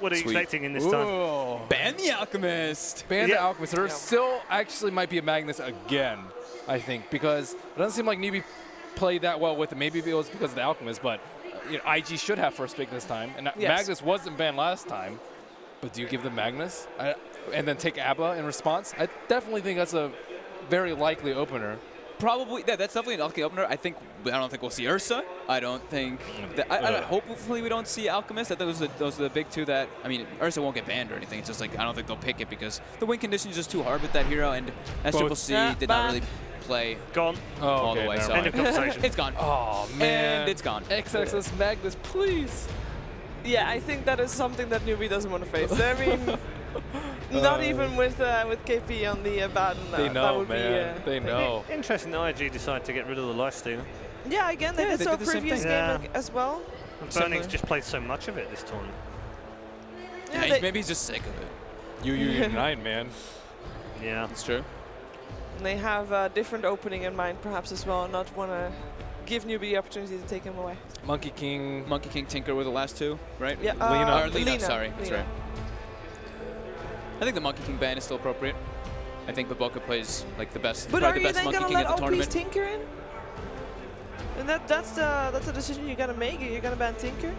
what are you expecting in this time? Ban the Alchemist. Ban the Alchemist. There still actually might be a Magnus again, I think, because it doesn't seem like Newbee played that well with it. Maybe it was because of the Alchemist, but you know, IG should have first pick this time. And Magnus wasn't banned last time, but do you give them Magnus? And then take ABBA in response? I definitely think that's a very likely opener. Probably, yeah, that's definitely an lucky opener. I don't think we'll see Ursa. I don't think that, hopefully we don't see Alchemist. I think those are the big two that, I mean, Ursa won't get banned or anything. It's just like, I don't think they'll pick it because the win condition is just too hard with that hero, and SCCC did not really play all the way. So end of conversation. It's gone. Oh, man. And it's gone. XXS Magnus, please. Yeah, I think that is something that Newbee doesn't want to face. I mean, not even with KP on the Abaddon. They know, that would man. Be, they know. Interesting that IG decided to get rid of the lifesteal. Yeah, again, they did so previous game as well. Burning's just played so much of it this tournament. Yeah, maybe he's just sick of it. Unite, man. Yeah, that's true. And they have a different opening in mind, perhaps as well, not want to give Newbee the opportunity to take him away. Monkey King, Tinker were the last two, right? Yeah, Lina, sorry, that's right. I think the Monkey King ban is still appropriate. I think Baboka plays like the best, but probably are the best you then Monkey gonna King at the let OP's tournament. Tinker in? And that's a decision you gotta make. You're gonna ban Tinker.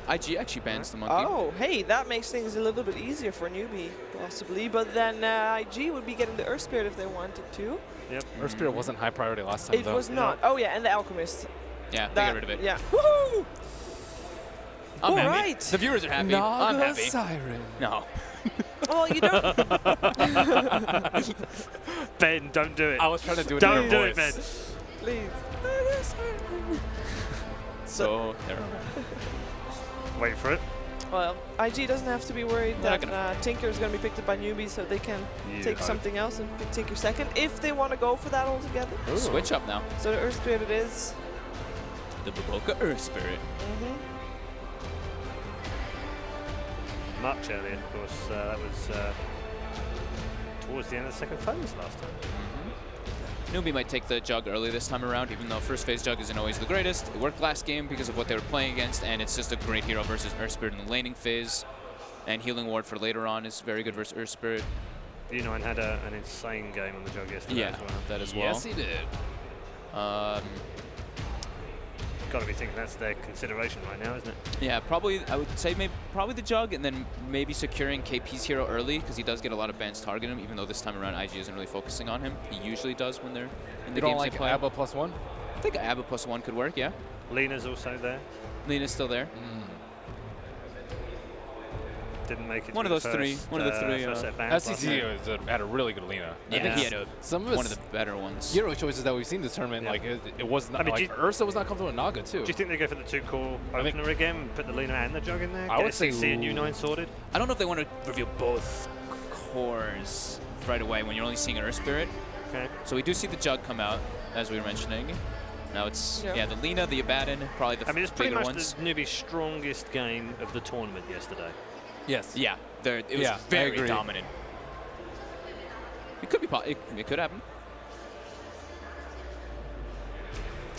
IG actually bans the Monkey. Oh, hey, that makes things a little bit easier for Newbee, possibly. But then IG would be getting the Earth Spirit if they wanted to. Yep. Earth Spirit wasn't high priority last time, It was not. Oh yeah, and the Alchemist. Yeah, they got rid of it. Yeah. Woohoo! I'm happy. Right. The viewers are happy. Naga I'm happy. Siren. No. Well, you don't. Ben, don't do it. I was trying to do it. Don't do it, Ben. Please. So terrible. Wait for it. Well, IG doesn't have to be worried that Tinker is going to be picked up by Newbee, so they can take something else and pick Tinker second if they want to go for that altogether. Ooh. Switch up now. So the Earth Spirit it is. The Baboka Earth Spirit. Much earlier, of course. That was towards the end of the second phase last time. Newbee might take the Jug early this time around, even though first phase Jug isn't always the greatest. It worked last game because of what they were playing against, and it's just a great hero versus Earth Spirit in the laning phase. And Healing Ward for later on is very good versus Earth Spirit. U9 had an insane game on the Jug yesterday as well. That as well. Yes, he did. Got to be thinking that's their consideration right now, isn't it? Yeah, probably. I would say probably the Jug, and then maybe securing KP's hero early because he does get a lot of bans targeting him. Even though this time around IG isn't really focusing on him, he usually does when they're in the games they play. ABBA +1? I think ABBA +1 could work. Yeah. Lina's also there. Lina's still there. Didn't make it. One of those three. SCC had a really good Lina. Yeah, I think he had one of the better ones. Hero choices that we've seen this tournament, like it was not. I mean, Ursa was not comfortable with Naga too. Do you think they go for the two core opener again and put the Lina and the Jug in there? I would say SCC and U9 sorted. I don't know if they want to reveal both cores right away when you're only seeing an Earth Spirit. Okay. So we do see the Jug come out, as we were mentioning. Now it's the Lina, the Abaddon, probably the it's pretty much ones. the Newbee's strongest game of the tournament yesterday. Yes. Yeah. It was very dominant. It could be. It could happen.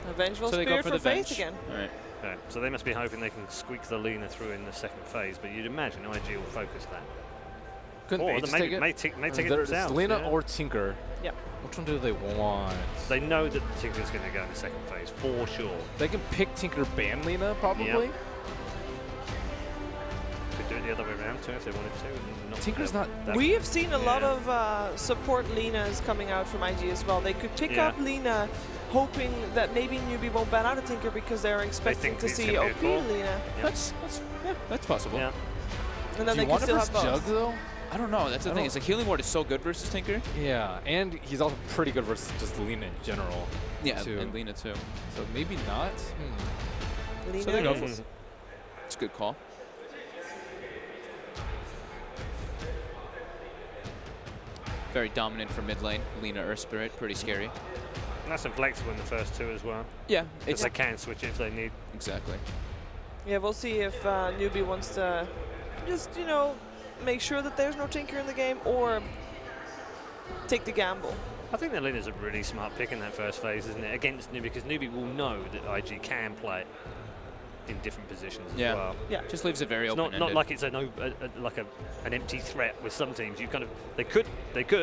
A Vengeful so they go Spirit for the phase bench. again. All right. Okay. So they must be hoping they can squeak the Lina through in the second phase, but you'd imagine IG will focus that. Couldn't or they they may take it themselves. Lina or Tinker. Yeah. Which one do they want? They know that Tinker's going to go in the second phase, for sure. They can pick Tinker, ban Lina, probably. Yep. Could do it the other way around too if they wanted to. Tinker's not. We have seen a lot of support Linas coming out from IG as well. They could pick up Lina, hoping that maybe Newbee won't ban out a Tinker because they're expecting to see OP Lina. That's possible. And then they can still have both. Jug though? I don't know. That's the thing. It's like Healing Ward is so good versus Tinker. Yeah, and he's also pretty good versus just Lina in general. Yeah, and Lina too. So maybe not. Lina so they go for it. It's a good call. Very dominant for mid lane. Lina, Earth Spirit, pretty scary. Nice and flexible in the first two as well. Yeah, because they can switch it if they need. Exactly. Yeah, we'll see if Newbee wants to just, make sure that there's no Tinker in the game or take the gamble. I think that Lina's a really smart pick in that first phase, isn't it? Against Newbee, because Newbee will know that IG can play it. in different positions as Yeah. well. Yeah. Just leaves it very It's open-ended. not like it's an empty threat with some teams. You kind of they could,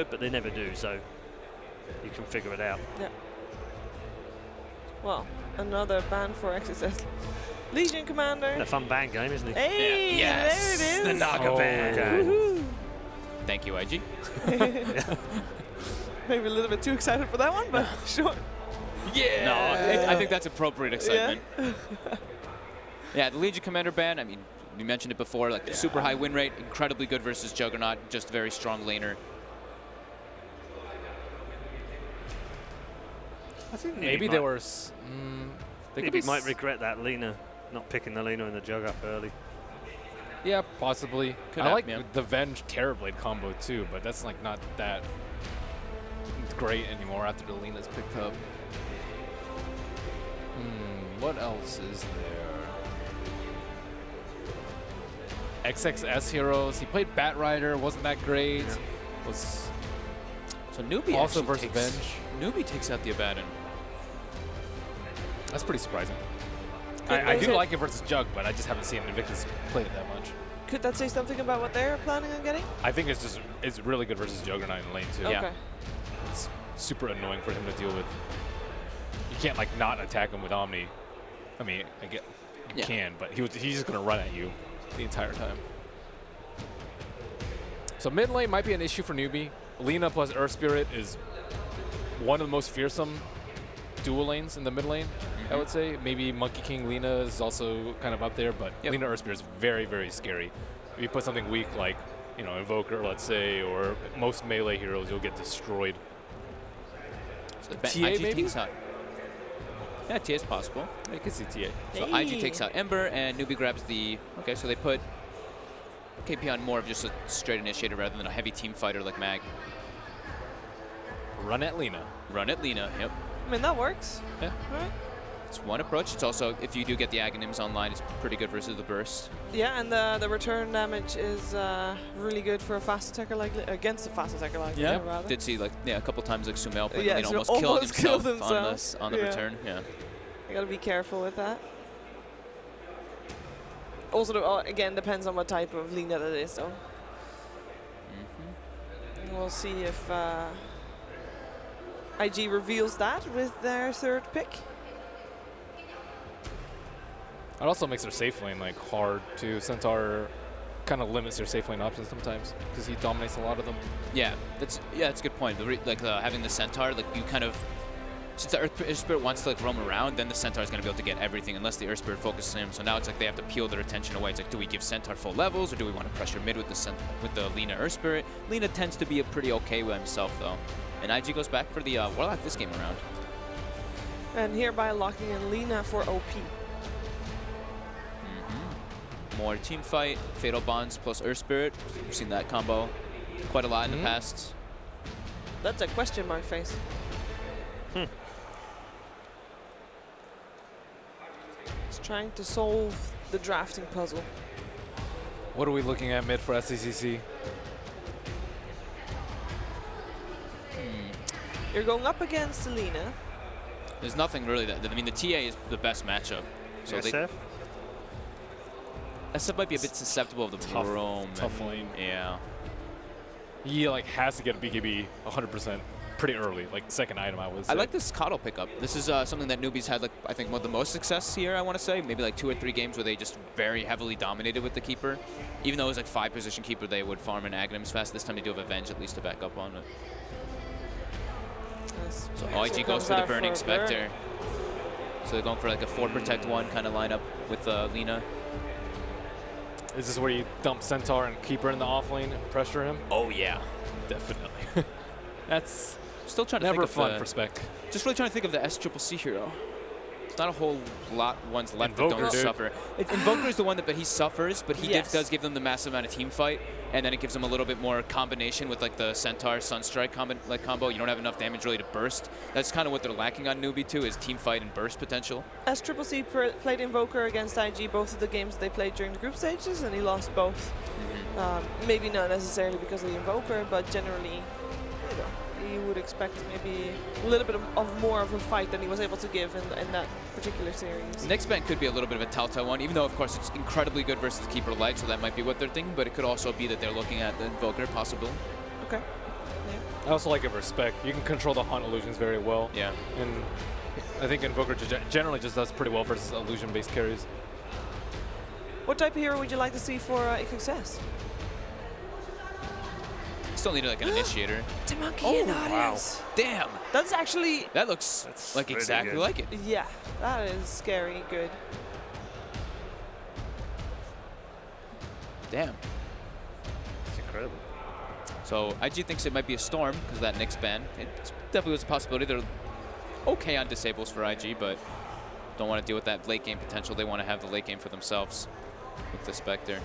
but they never do. So you can figure it out. Yeah. Well, another ban for XSS. Legion Commander. And a fun ban game, isn't it? Hey, Yes, there it is. the Naga ban. Okay. Thank you, IG. Maybe a little bit too excited for that one, but sure. Yeah. No, I think that's appropriate excitement. Yeah. Yeah, the Legion Commander ban, I mean, we mentioned it before, like super high win rate, incredibly good versus Juggernaut, just very strong laner. I think Maybe they were. They could Maybe be might regret that Lena not picking the Lena in the jug up early. Yeah, possibly. Could I like happen, yeah. the Venge Terrorblade combo too, but that's like not that great anymore after the Lena's picked up. What else is there? XXS heroes. He played Bat Rider. Wasn't that great? Yeah. Was So Newbee also actually versus takes, Venge. Newbee takes out the Abaddon. That's pretty surprising. Could I they do say- like it versus Jug, but I just haven't seen Invictus play it that much. Could that say something about what they're planning on getting? I think it's really good versus Juggernaut in lane too. Yeah. Okay. It's super annoying for him to deal with. You can't like not attack him with Omni. I mean, I get you can, but he's just gonna run at you the entire time. So mid lane might be an issue for Newbee. Lena plus Earth Spirit is one of the most fearsome dual lanes in the mid lane, I would say. Maybe Monkey King Lena is also kind of up there, but Lena Earth Spirit is very, very scary. If you put something weak like, you know, Invoker, let's say, or most melee heroes, you'll get destroyed. So TA IG maybe? takes out. Yeah, TA is possible. I can see TA. So IG takes out Ember, and Newbee grabs the... Okay, so they put KP on more of just a straight initiator rather than a heavy team fighter like Mag. Run at Lena. Run at Lena, yep. I mean, that works. Yeah. Right. It's one approach. It's also, if you do get the Aghanims online, it's pretty good versus the burst. Yeah, and the return damage is really good for a fast attacker like against a fast attacker like Lena, rather. Did see like a couple times like Sumail played Yeah, Lena so almost killed killed himself on the Yeah. return. Yeah. You gotta be careful with that. Also, again, depends on what type of Lena that is, though. We'll see if IG reveals that with their third pick. It also makes their safe lane like hard too. Centaur kind of limits their safe lane options sometimes because he dominates a lot of them. Yeah, that's a good point. Having the Centaur, like you kind of, since the Earth Spirit wants to like roam around, then the Centaur is going to be able to get everything unless the Earth Spirit focuses him. So now it's like they have to peel their attention away. It's like, do we give Centaur full levels or do we want to pressure mid with the Lena Earth Spirit? Lena tends to be a pretty okay with himself though, and IG goes back for the Warlock this game around. And hereby locking in Lena for OP. More team fight, Fatal Bonds plus Earth Spirit. We've seen that combo quite a lot in the past. That's a question mark face. He's trying to solve the drafting puzzle. What are we looking at mid for SCCC? You're going up against Lena. There's nothing really that, I mean, the TA is the best matchup. So SF? SF might be a bit susceptible of the roam. Tough lane. Yeah. He like has to get a BKB 100% pretty early, like second item I would say. I like this Coddle pickup. This is something that Newbee's had, like, I think, one of the most success here, I want to say. Maybe like 2 or 3 games where they just very heavily dominated with the Keeper. Even though it was like 5-position Keeper, they would farm an Aghanims fast. This time they do have Avenge at least to back up on it. Yes. So IG goes for the Burning Spectre. So they're going for like a 4 protect 1 kind of lineup with Lena. Is this where you dump Centaur and Keeper in the off lane and pressure him? Oh yeah. Definitely. That's Still trying to never think of fun for Spec. Just really trying to think of the SCCC hero. It's not a whole lot ones left Invoker, that don't dude. suffer. Invoker is the one that, but he suffers, but he Yes. does give them the massive amount of team fight, and then it gives them a little bit more combination with like the Centaur Sunstrike combo. You don't have enough damage really to burst. That's kind of what they're lacking on Newbee too, is team fight and burst potential. SCCC played Invoker against IG both of the games they played during the group stages, and he lost both. Maybe not necessarily because of the Invoker, but generally, you know, you would expect maybe a little bit of more of a fight than he was able to give in that particular series. Next ban could be a little bit of a telltale one, even though, of course, it's incredibly good versus Keeper Light, so that might be what they're thinking, but it could also be that they're looking at the Invoker, possibly. Okay. Yeah. I also like it Respect. You can control the Haunt illusions very well. Yeah. And I think Invoker generally just does pretty well versus illusion-based carries. What type of hero would you like to see for XXS? Still need like an initiator. The monkey Oh, in audience. wow. Damn. That's actually... That looks like really exactly good. like it. Yeah, that is scary good. Damn. It's incredible. So IG thinks it might be a Storm because of that Nyx ban. It definitely was a possibility. They're okay on disables for IG, but don't want to deal with that late game potential. They want to have the late game for themselves with the Spectre.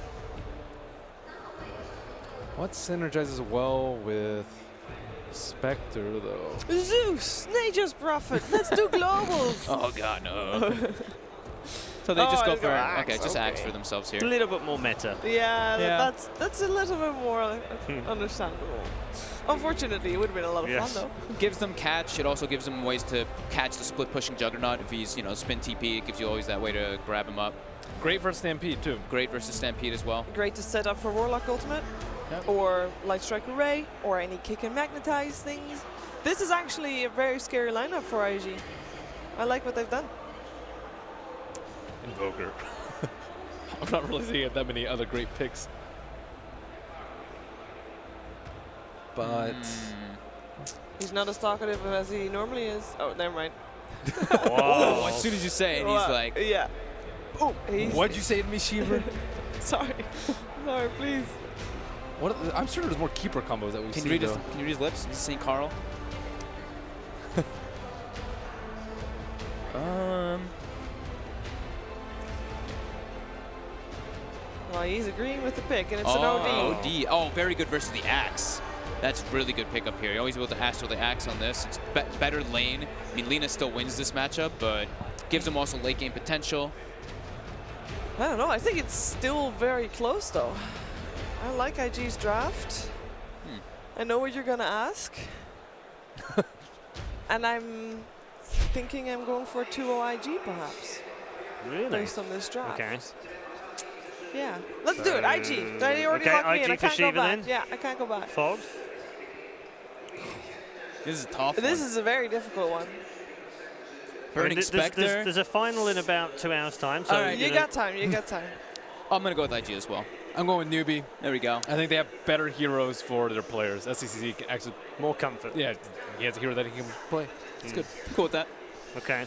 What synergizes well with Spectre, though? Zeus, Nature's Prophet, let's do globals. Oh god, no. So they just Oh, go he's for got Axe, okay, just Axe okay. for themselves A here. little bit more meta. Yeah, Yeah. that's a little bit more understandable. Unfortunately, it would have been a lot of Yes. fun Gives them catch. It also gives them ways to catch the split pushing Juggernaut if he's, you know, spin TP. It gives you always that way to grab him up. Great for Stampede, too. Great versus Stampede as well. though. Great to set up for Warlock Ultimate, Yep. or Light Strike Array, or any kick and magnetize things. This is actually a very scary lineup for IG. I like what they've done. Invoker. I'm not really seeing that many other great picks. But He's not as talkative as he normally is. Oh, never mind. Oh, as soon as you say it, he's Wow. like, Yeah. Oh, he's... what'd you say to me, Shiver? Sorry. Sorry, please. I'm sure there's more keeper combos that we've can seen. you read his, though. can you read his lips? Is it St. Carl? Well, he's agreeing with the pick, and it's an Oh, OD. OD. Oh, very good versus the Axe. That's really good pickup here. You're always able to Astral the Axe on this. It's better lane. I mean, Lina still wins this matchup, but gives him also late game potential. I don't know. I think it's still very close, though. I like IG's draft. I know what you're going to ask. And I'm thinking I'm going for a 2-0 IG, perhaps, Really? based on this draft. Okay. Yeah. Let's do it. IG. They already okay, locked me in. IG I for can't go Shiva back. then? Yeah, I can't go back. Fog? This is a tough This one. is a very difficult one. Burning Spectre. There's a final in about 2 hours' time. So All right, You got time. You got time. I'm going to go with IG as well. I'm going with Newbee. There we go. I think they have better heroes for their players. SCCC can actually, more comfort. yeah, he has a hero that he can play. It's good. Cool with that. Okay.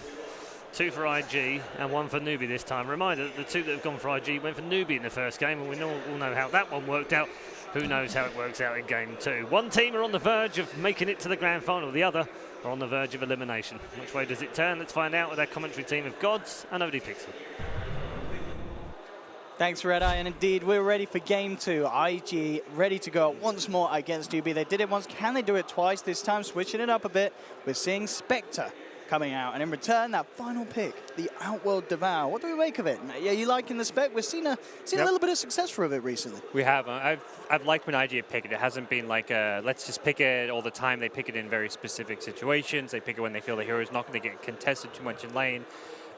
2 for IG and 1 for Newbee this time. Reminder, the 2 that have gone for IG went for Newbee in the first game, and we all know how that one worked out. Who knows how it works out in game 2. One team are on the verge of making it to the grand final. The other are on the verge of elimination. Which way does it turn? Let's find out with our commentary team of Gods and OD Pixel. Thanks, Red Eye, and indeed, we're ready for Game 2. IG ready to go once more against Newbee. They did it once. Can they do it twice? This time, switching it up a bit. We're seeing Spectre coming out, and in return, that final pick, the Outworld Devour. What do we make of it? Yeah, you liking the spec? We've seen a little bit of success for it recently. We have. I've liked when IG pick it. It hasn't been like let's just pick it all the time. They pick it in very specific situations. They pick it when they feel the hero is not going to get contested too much in lane,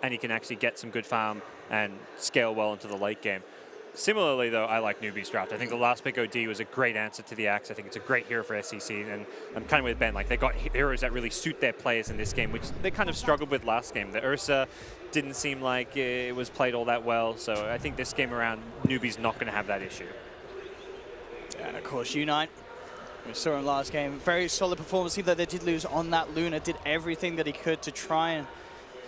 and you can actually get some good farm and scale well into the late game. Similarly, though, I like Newbee's draft. I think the last pick OD was a great answer to the Axe. I think it's a great hero for SCC, and I'm kind of with Ben. Like, they got heroes that really suit their players in this game, which they kind of struggled with last game. The Ursa didn't seem like it was played all that well, so I think this game around, Newbee's not going to have that issue. And of course, Unite. We saw him last game. Very solid performance, even though they did lose on that Luna. Did everything that he could to try and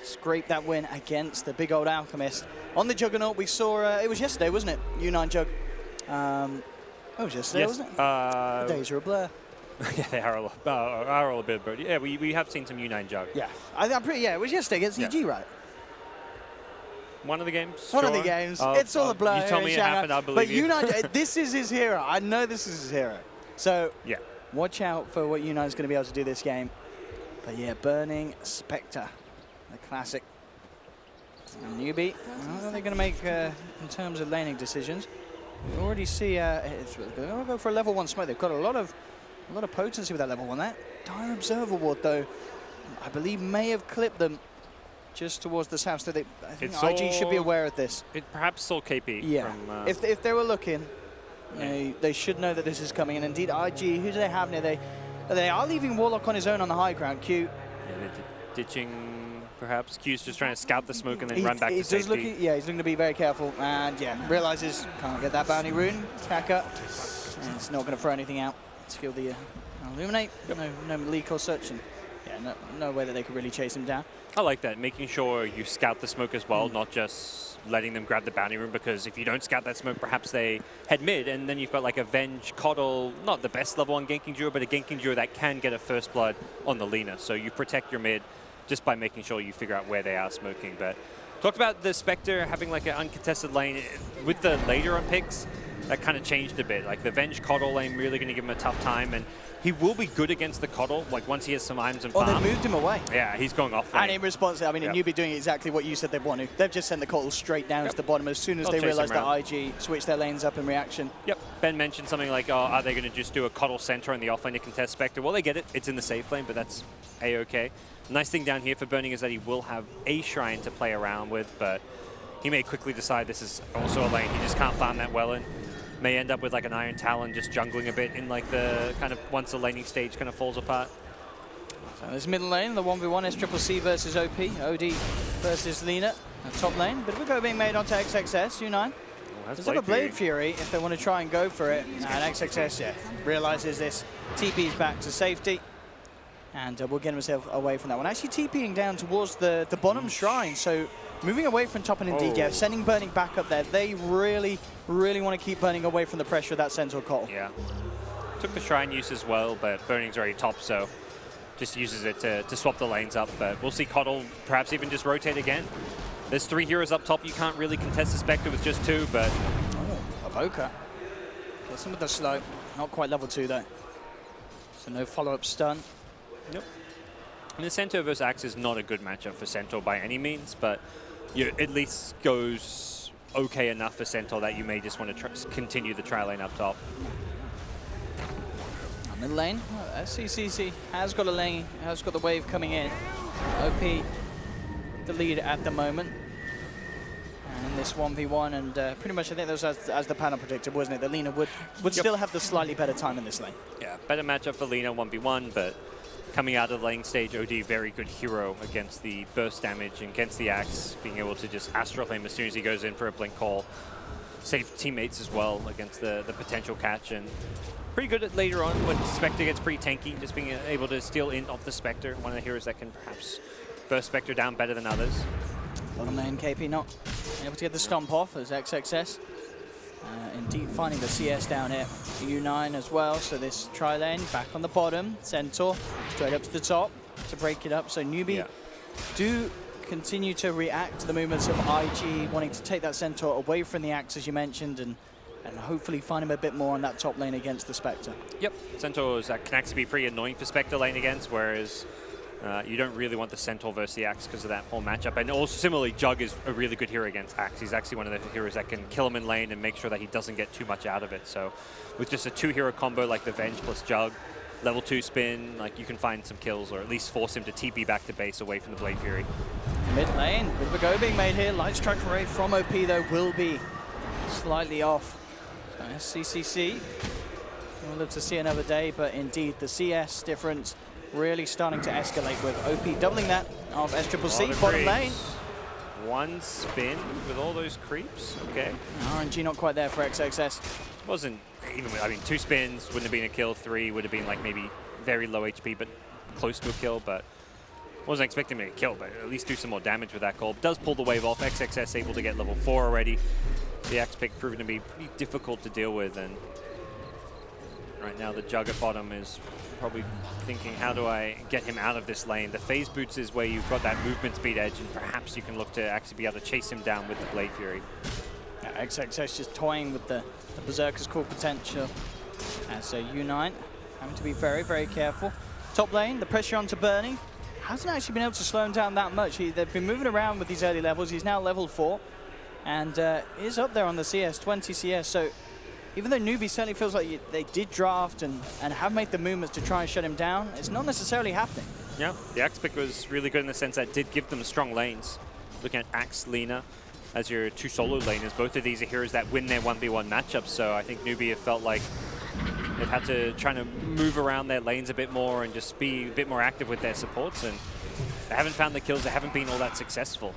scrape that win against the big old Alchemist. On the Juggernaut, we saw, it was yesterday, wasn't it? U9 Jug. It was yesterday, Yes, wasn't it? The days are a blur. Yeah, they are a little bit, but yeah, we have seen some U9 Jug. Yeah, I'm pretty, yeah, it was yesterday against EG, right? One of the games? One of the Sure. games. It's all a blur. You told me it happened, I believe but you. Unite, this is his hero. I know this is his hero. So Yeah. watch out for what Unite's going to be able to do this game. But yeah, Burning Spectre, the classic. And Newbee, what are they going to make in terms of laning decisions? We already see, we'll go for a level 1 smoke. They've got a lot of A lot of potency with that level 1 there. Dire Observer Ward, though, I believe may have clipped them just towards the south. So I think IG should be aware of this. It perhaps saw KP. Yeah. From, if they were looking, they should know that this is coming. And indeed, IG, who do they have near? They are leaving Warlock on his own on the high ground. Q. Yeah, they're ditching, perhaps. Q's just trying to scout the smoke and then run back to safety. He's looking to be very careful. And yeah, realizes can't get that bounty rune. Attacker. And it's not going to throw anything out. Skill the illuminate. No leak or such. And yeah, no way that they could really chase him down. I like that, making sure you scout the smoke as well, not just letting them grab the bounty room, because if you don't scout that smoke, perhaps they head mid, and then you've got like a Venge, Coddle, not the best level on ganking duo, but a ganking duo that can get a first blood on the Lina. So you protect your mid just by making sure you figure out where they are smoking. But talked about the Spectre having like an uncontested lane. With the later on picks, that kind of changed a bit. Like the Venge Coddle lane really going to give him a tough time, and he will be good against the Coddle, like once he has some items and farm. Oh, they moved him away. Yeah, he's going off lane. And in response, I mean, Newbee doing exactly what you said they want to. They've just sent the Coddle straight down to the bottom as soon as they realized that IG switched their lanes up in reaction. Yep. Ben mentioned something like, oh, are they going to just do a Coddle center in the offlane to contest Spectre? Well, they get it. It's in the safe lane, but that's A-okay. Nice thing down here for Burning is that he will have a shrine to play around with, but he may quickly decide this is also a lane he just can't farm that well in. May end up with like an Iron Talon just jungling a bit in like the kind of once the laning stage kind of falls apart. So this middle lane, the 1v1 SCCC versus OP, OD versus Lina. Top lane, bit of a go being made onto XXS, U9. Does have a Blade Fury if they want to try and go for it. And XXS, realizes this, TP's back to safety. And we'll get himself away from that one. Actually TPing down towards the bottom shrine, so moving away from top and indeed, sending Burning back up there. They really want to keep Burning away from the pressure of that Centaur Coddle. Yeah. Took the shrine use as well, but Burning's already top, so just uses it to swap the lanes up. But we'll see Coddle perhaps even just rotate again. There's 3 heroes up top. You can't really contest the Spectre with just 2, but... Oh, Avoka. Gets him with the slow. Not quite level 2, though. So no follow-up stun. Yep. And the Centaur versus Axe is not a good matchup for Centaur by any means, but it at least goes okay enough for Centaur that you may just want to continue the tri lane up top. Middle lane, SCCC has got a lane, has got the wave coming in. OP the lead at the moment. And this 1v1, and pretty much I think that was as the panel predicted, wasn't it? That Lina would still have the slightly better time in this lane. Yeah, better matchup for Lina 1v1, but coming out of the lane stage, OD very good hero against the burst damage and against the Axe, being able to just Astral Flame as soon as he goes in for a blink call. Save teammates as well against the potential catch, and pretty good at later on when Spectre gets pretty tanky, just being able to steal in off the Spectre, one of the heroes that can perhaps burst Spectre down better than others. Bottom lane, KP not able to get the stomp off as XXS. Indeed finding the CS down here. U9 as well, so this tri-lane back on the bottom. Centaur straight up to the top to break it up. So Newbee do continue to react to the movements of IG, wanting to take that Centaur away from the Axe, as you mentioned, and hopefully find him a bit more on that top lane against the Spectre. Yep, Centaurs that can actually be pretty annoying for Spectre lane against, whereas you don't really want the Centaur versus the Axe because of that whole matchup. And also similarly, Jug is a really good hero against Axe. He's actually one of the heroes that can kill him in lane and make sure that he doesn't get too much out of it. So with just a 2-hero combo like the Venge plus Jug, level 2 spin, like you can find some kills or at least force him to TP back to base away from the Blade Fury. Mid lane, bit of a go being made here. Light Strike Array from OP though will be slightly off. SCCC, we'll live to see another day, but indeed the CS difference really starting to escalate with OP doubling that of SCCC, bottom lane. 1 spin with all those creeps, okay. RNG not quite there for XXS. Wasn't even, I mean, 2 spins wouldn't have been a kill, 3 would have been like maybe very low HP, but close to a kill, but wasn't expecting me to kill, but at least do some more damage with that call. Does pull the wave off, XXS able to get level 4 already. The Axe pick proven to be pretty difficult to deal with, and right now the Jug at bottom is probably thinking, how do I get him out of this lane? The phase boots is where you've got that movement speed edge, and perhaps you can look to actually be able to chase him down with the Blade Fury. XXS just toying with the Berserker's core potential. As U9 having to be very careful. Top lane, the pressure onto Bernie. Hasn't actually been able to slow him down that much. They've been moving around with these early levels. He's now level 4. And is up there on the CS, 20 CS, so even though Newbee certainly feels like they did draft and have made the movements to try and shut him down, it's not necessarily happening. Yeah, the Axe pick was really good in the sense that it did give them strong lanes. Looking at Axe, Lina as your 2 solo laners, both of these are heroes that win their 1v1 matchups, so I think Newbee have felt like they've had to try to move around their lanes a bit more and just be a bit more active with their supports, and they haven't found the kills, they haven't been all that successful.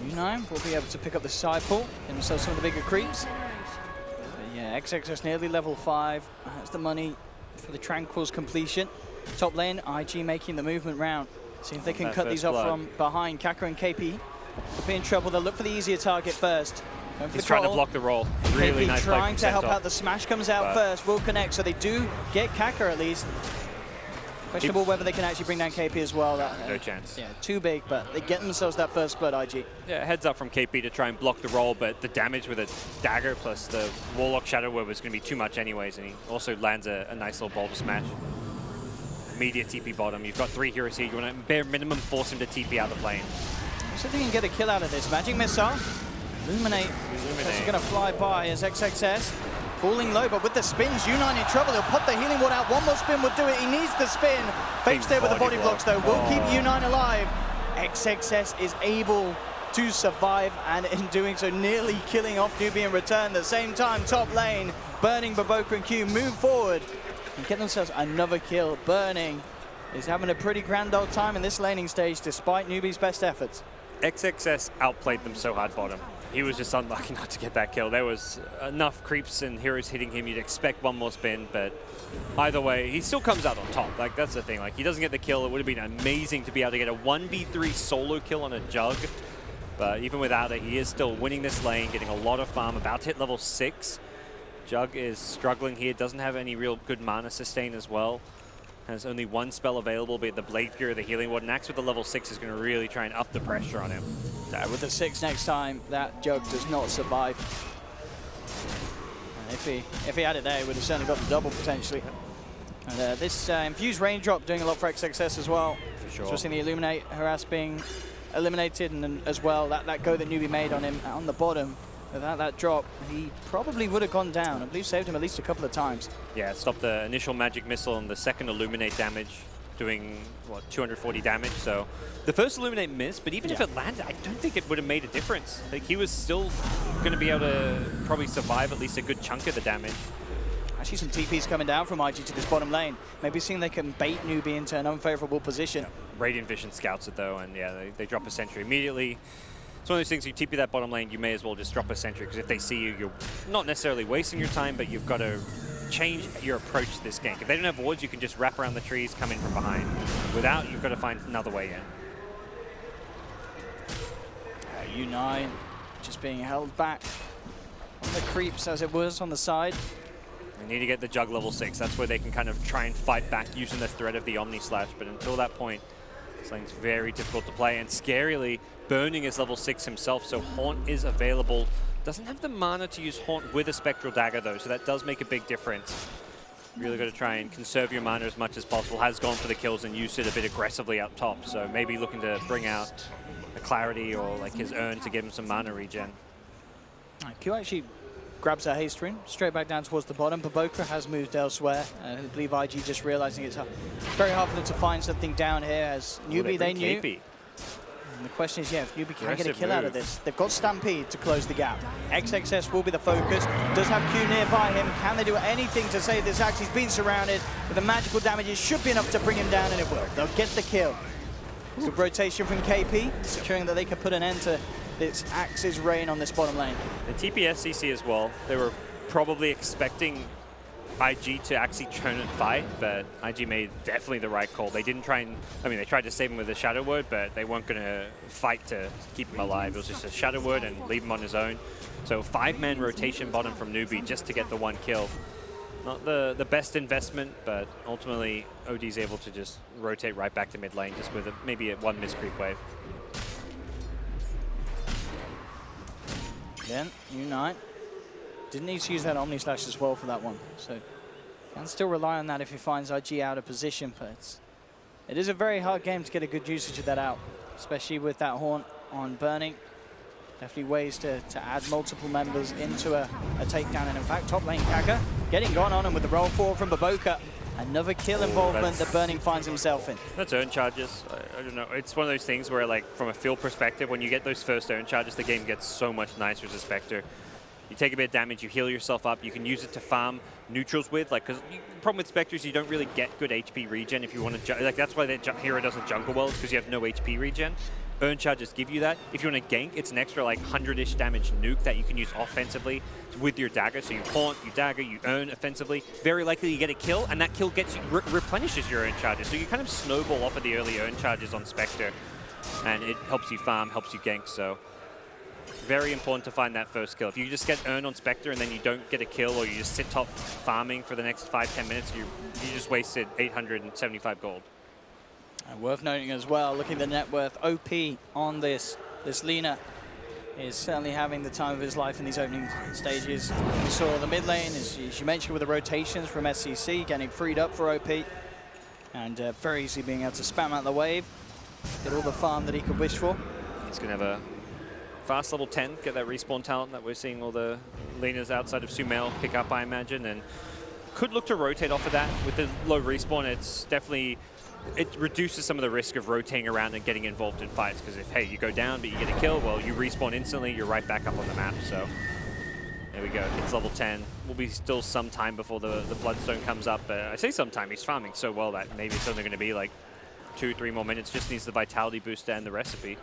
U9 will be able to pick up the side pull, get themselves some of the bigger creeps. But yeah, XXS nearly level 5. That's the money for the Tranquil's completion. Top lane, IG making the movement round. See if they can cut these off from behind. Kaka and KP will be in trouble. They'll look for the easier target first. He's trying to block the roll. Really KP nice play trying from to help Centaur. out. The smash comes out first. Will connect, so they do get Kaka at least. Questionable whether they can actually bring down KP as well. No chance. Yeah, too big, but they get themselves that first blood, IG. Yeah, heads up from KP to try and block the roll, but the damage with a dagger plus the Warlock Shadow Word was going to be too much anyways, and he also lands a nice little boulder smash. Immediate TP bottom. You've got 3 heroes here. You want to bare minimum force him to TP out of lane. So they can get a kill out of this. Magic Missile. Illuminate. Is going to fly by as XXS. Falling low, but with the spins, U9 in trouble. He'll pop the healing ward out. One more spin would do it. He needs the spin. Fates there with the body blocks, though. Will keep U9 alive. XXS is able to survive, and in doing so, nearly killing off Newbee in return. At the same time, top lane, Burning, Baboka, and Q move forward and get themselves another kill. Burning is having a pretty grand old time in this laning stage, despite Newbee's best efforts. XXS outplayed them so hard bottom. He was just unlucky not to get that kill. There was enough creeps and heroes hitting him. You'd expect one more spin, but either way, he still comes out on top. Like, that's the thing. Like, he doesn't get the kill. It would have been amazing to be able to get a 1v3 solo kill on a Jug. But even without it, he is still winning this lane, getting a lot of farm, about to hit level 6. Jug is struggling here, doesn't have any real good mana sustain as well. Has only 1 spell available, be it the Blade Fury or the Healing Ward. And Axe with the level 6 is going to really try and up the pressure on him. With the 6 next time, that Jug does not survive. And if he had it there, he would have certainly got the double potentially. And this Infused Raindrop doing a lot for XXS as well. For sure. So we're seeing the Illuminate harass being eliminated, and then as well that go that Newbee made on him on the bottom. Without that drop, he probably would have gone down. I believe saved him at least a couple of times. Yeah, it stopped the initial Magic Missile and the second Illuminate damage, doing, what, 240 damage. So the first Illuminate missed, but even if it landed, I don't think it would have made a difference. Like, he was still going to be able to probably survive at least a good chunk of the damage. Actually, some TPs coming down from IG to this bottom lane. Maybe seeing they can bait Newbee into an unfavorable position. Yeah. Radiant Vision scouts it, though, and yeah, they drop a sentry immediately. It's one of those things, you TP that bottom lane, you may as well just drop a sentry, because if they see you, you're not necessarily wasting your time, but you've got to change your approach to this gank. If they don't have wards, you can just wrap around the trees, come in from behind. Without, you've got to find another way in. U9 just being held back on the creeps as it was on the side. They need to get the Jug level 6. That's where they can kind of try and fight back using the threat of the Omni Slash, but until that point, this lane's very difficult to play, and scarily, Burning is level 6 himself, so Haunt is available. Doesn't have the mana to use Haunt with a Spectral Dagger, though, so that does make a big difference. Really got to try and conserve your mana as much as possible. Has gone for the kills and used it a bit aggressively up top, so maybe looking to bring out a Clarity or like his Urn to give him some mana regen. Q actually grabs a haste rune straight back down towards the bottom. Baboka has moved elsewhere. I believe IG just realizing it's very hard for them to find something down here, as Newbee they knew. KP. And the question is, yeah, if Newbee can get a kill out of this. They've got Stampede to close the gap. XXS will be the focus. Does have Q nearby him. Can they do anything to save this Axe? He's been surrounded with the magical damage. It should be enough to bring him down, and it will. They'll get the kill. Good rotation from KP, securing that they can put an end to this Axe's reign on this bottom lane. The TPS CC as well, they were probably expecting IG to actually turn and fight, but IG made definitely the right call. They didn't try and, I mean, they tried to save him with a Shadow Word, but they weren't going to fight to keep him alive. It was just a Shadow Word and leave him on his own. So 5-man rotation bottom from Newbee just to get the 1 kill. Not the best investment, but ultimately OD's able to just rotate right back to mid lane just with maybe a 1 miss creep wave. Again, U9 didn't need to use that Omni Slash as well for that one, so can still rely on that if he finds IG out of position, but it is a very hard game to get a good usage of that out, especially with that Haunt on Burning. Definitely ways to add multiple members into a takedown. And in fact, top lane Kaka getting gone on, and with the roll forward from Baboka, another kill involvement that Burning finds himself in. That's earn charges. I don't know. It's one of those things where, like, from a feel perspective, when you get those first earn charges, the game gets so much nicer as a Spectre. You take a bit of damage, you heal yourself up, you can use it to farm neutrals with, like, because the problem with Spectres, you don't really get good HP regen if you want to, like, that's why the hero doesn't jungle well, because you have no HP regen. Earn charges give you that. If you want to gank, it's an extra, like, 100-ish damage nuke that you can use offensively with your dagger. So you haunt, you dagger, you earn offensively. Very likely you get a kill, and that kill gets you, replenishes your earn charges. So you kind of snowball off of the early earn charges on Spectre, and it helps you farm, helps you gank, so very important to find that first kill. If you just get earn on Spectre and then you don't get a kill, or you just sit top farming for the next 5-10 minutes, you just wasted 875 gold. And worth noting as well, looking at the net worth, OP on this Lina is certainly having the time of his life in these opening stages. We saw the mid lane, as you mentioned, with the rotations from SCC, getting freed up for OP, and very easily being able to spam out the wave, get all the farm that he could wish for. He's going to have a fast level 10, get that respawn talent that we're seeing all the laners outside of Sumail pick up, I imagine, and could look to rotate off of that. With the low respawn, it's definitely, it reduces some of the risk of rotating around and getting involved in fights, because if, hey, you go down but you get a kill, well, you respawn instantly, you're right back up on the map. So there we go, it's level 10. Will be still some time before the Bloodstone comes up, but I say sometime, he's farming so well that maybe it's only going to be like 2-3 more minutes, just needs the vitality booster and the recipe.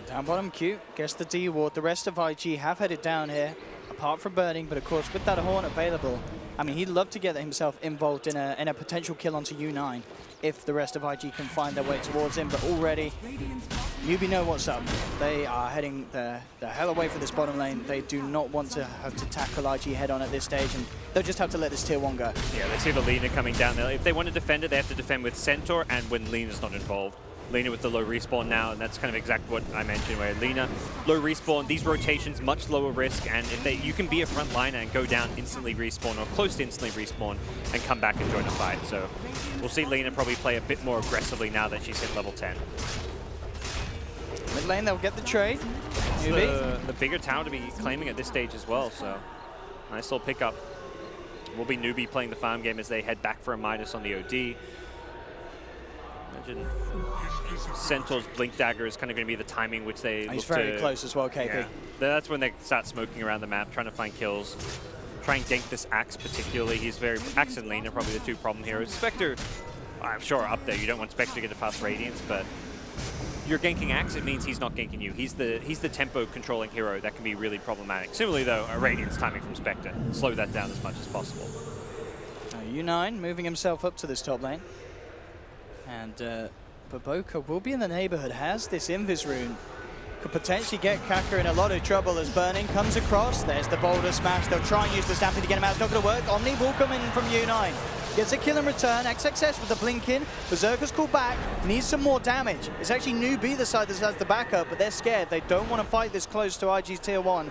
Down bottom Q, gets the D ward. The rest of IG have headed down here, apart from Burning, but of course with that Horn available, I mean, he'd love to get himself involved in a potential kill onto U9 if the rest of IG can find their way towards him, but already Newbee know what's up. They are heading the hell away from this bottom lane. They do not want to have to tackle IG head on at this stage, and they'll just have to let this tier 1 go. Yeah, they see the Lina coming down there. If they want to defend it, they have to defend with Centaur and when Lina's not involved. Lina with the low respawn now, and that's kind of exactly what I mentioned, where Lina, low respawn, these rotations, much lower risk, and if you can be a front liner and go down, instantly respawn, or close to instantly respawn, and come back and join a fight. So we'll see Lina probably play a bit more aggressively now that she's hit level 10. Mid lane, they'll get the trade. The bigger tower to be claiming at this stage as well, so nice little pickup. Will be Newbee playing the farm game as they head back for a Midas on the OD. Imagine Centaur's Blink Dagger is kind of going to be the timing which they He's very close as well, KP. Yeah. That's when they start smoking around the map, trying to find kills. Try and gank this Axe particularly. He's very... Axe and Lane are probably the two problem heroes. Spectre, I'm sure, up there. You don't want Spectre to get a fast Radiance, but you're ganking Axe, it means he's not ganking you. He's the tempo controlling hero that can be really problematic. Similarly, though, a Radiance timing from Spectre. Slow that down as much as possible. U9 moving himself up to this top lane. And Baboka will be in the neighborhood, has this Invis rune. Could potentially get Kaka in a lot of trouble as Burning comes across. There's the boulder smash. They'll try and use the Stampede to get him out. It's not going to work. Omni will come in from U9. Gets a kill in return. XXS with the blink in. Berserker's called back. Needs some more damage. It's actually Newbee the side that has the backup, but they're scared. They don't want to fight this close to IG's tier 1.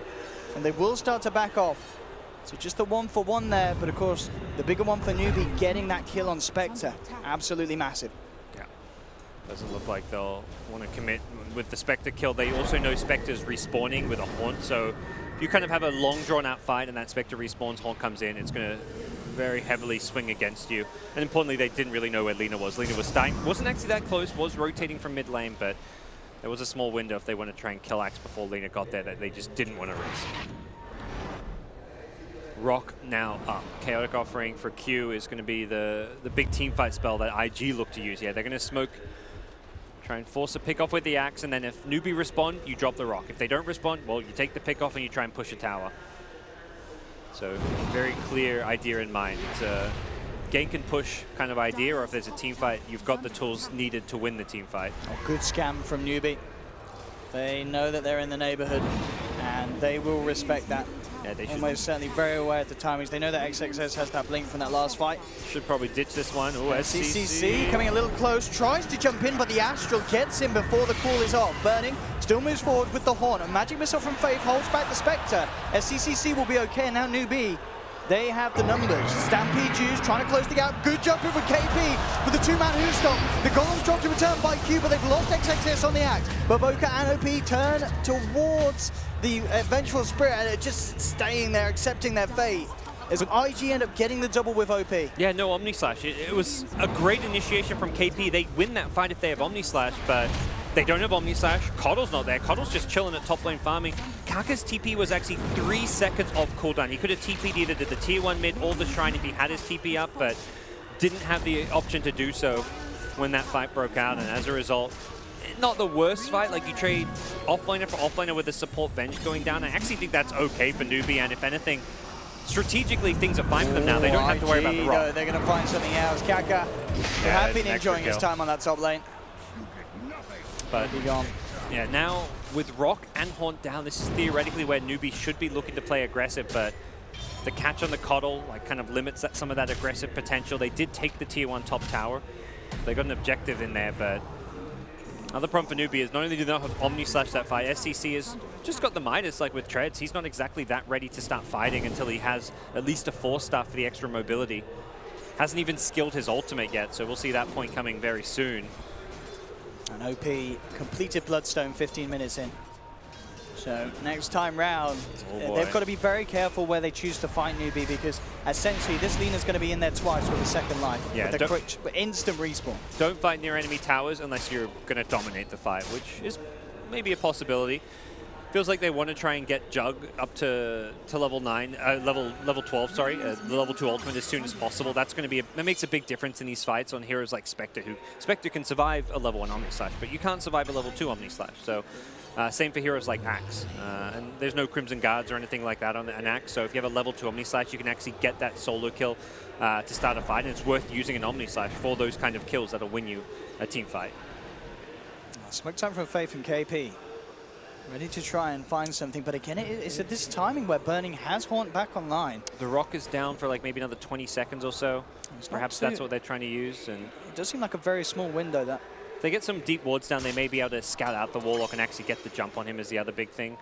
And they will start to back off. So just the 1-for-1 there, but of course, the bigger one for Newbee, getting that kill on Spectre. Absolutely massive. Doesn't look like they'll want to commit with the Spectre kill. They also know Spectre's respawning with a Haunt, so if you kind of have a long drawn-out fight and that Spectre respawns, Haunt comes in, it's going to very heavily swing against you. And importantly, they didn't really know where Lina was. Lina was dying, wasn't actually that close, was rotating from mid lane, but there was a small window if they want to try and kill Axe before Lina got there that they just didn't want to risk. Rock now up. Chaotic Offering for Q is going to be the big team fight spell that IG look to use. Yeah, they're going to smoke, try and force a pick off with the Axe, and then if Newbee respond, you drop the Rock. If they don't respond, well, you take the pick off and you try and push a tower. So very clear idea in mind. It's a gank and push kind of idea, or if there's a team fight, you've got the tools needed to win the team fight. A good scam from Newbee. They know that they're in the neighborhood, and they will respect that. Yeah, they should. Almost certainly very aware of the timings. They know that XXS has that blink from that last fight. Should probably ditch this one. Oh, SCC coming a little close, tries to jump in, but the Astral gets him before the call is off. Burning still moves forward with the Horn. A magic missile from Faith holds back the Spectre. SCC will be okay, and now Newbee They have the numbers. Stampede Jews trying to close the gap. Good jumping with KP with the two-man Hoostop. The Golem's dropped to return by Q, but they've lost XXS on the axe. But Boca and OP turn towards the eventual Spirit, and they're just staying there, accepting their fate. As IG end up getting the double with OP. Yeah, no Omni Slash. It was a great initiation from KP. They win that fight if they have Omni Slash, but they don't have Omni Slash. Coddle's not there. Coddle's just chilling at top lane farming. Kaka's TP was actually 3 seconds off cooldown. He could have TP'd either to the tier 1 mid or the shrine if he had his TP up, but didn't have the option to do so when that fight broke out, and as a result, not the worst fight. Like, you trade offlaner for offlaner with a support Venge going down. I actually think that's okay for Newbee, and if anything, strategically, things are fine for them now. They don't have to worry about the rock. No, they're going to find something else. Kaka, who have been enjoying his time on that top lane. But Be gone. yeah, now with Rock and Haunt down, this is theoretically where Newbee should be looking to play aggressive, but the catch on the Coddle kind of limits some of that aggressive potential. They did take the tier 1 top tower. They got an objective in there, but another problem for Newbee is not only do they not have Omni Slash that fight, SCC has just got the Midas like with Treads. He's not exactly that ready to start fighting until he has at least a 4-star for the extra mobility. Hasn't even skilled his ultimate yet, so we'll see that point coming very soon. And OP completed Bloodstone 15 minutes in. So next time round, they've got to be very careful where they choose to fight Newbee, because essentially this Lena's going to be in there twice with a second life. Yeah, with the quick, instant respawn. Don't fight near enemy towers unless you're going to dominate the fight, which is maybe a possibility. Feels like they want to try and get Jug up to level 9, level 12, sorry, the level 2 ultimate as soon as possible. That's going to be that makes a big difference in these fights on heroes like Spectre, who Spectre can survive a level 1 Omni Slash, but you can't survive a level 2 Omni Slash. So same for heroes like Axe, and there's no Crimson Guards or anything like that on an Axe. So if you have a level 2 Omni Slash, you can actually get that solo kill to start a fight, and it's worth using an Omni Slash for those kind of kills that'll win you a team fight. Smoke time from Faith and KP. Ready to try and find something, but again, it's at this timing where Burning has Haunt back online. The Rock is down for like maybe another 20 seconds or so. Perhaps that's what they're trying to use. And it does seem like a very small window, that. If they get some deep wards down, they may be able to scout out the Warlock and actually get the jump on him is the other big thing.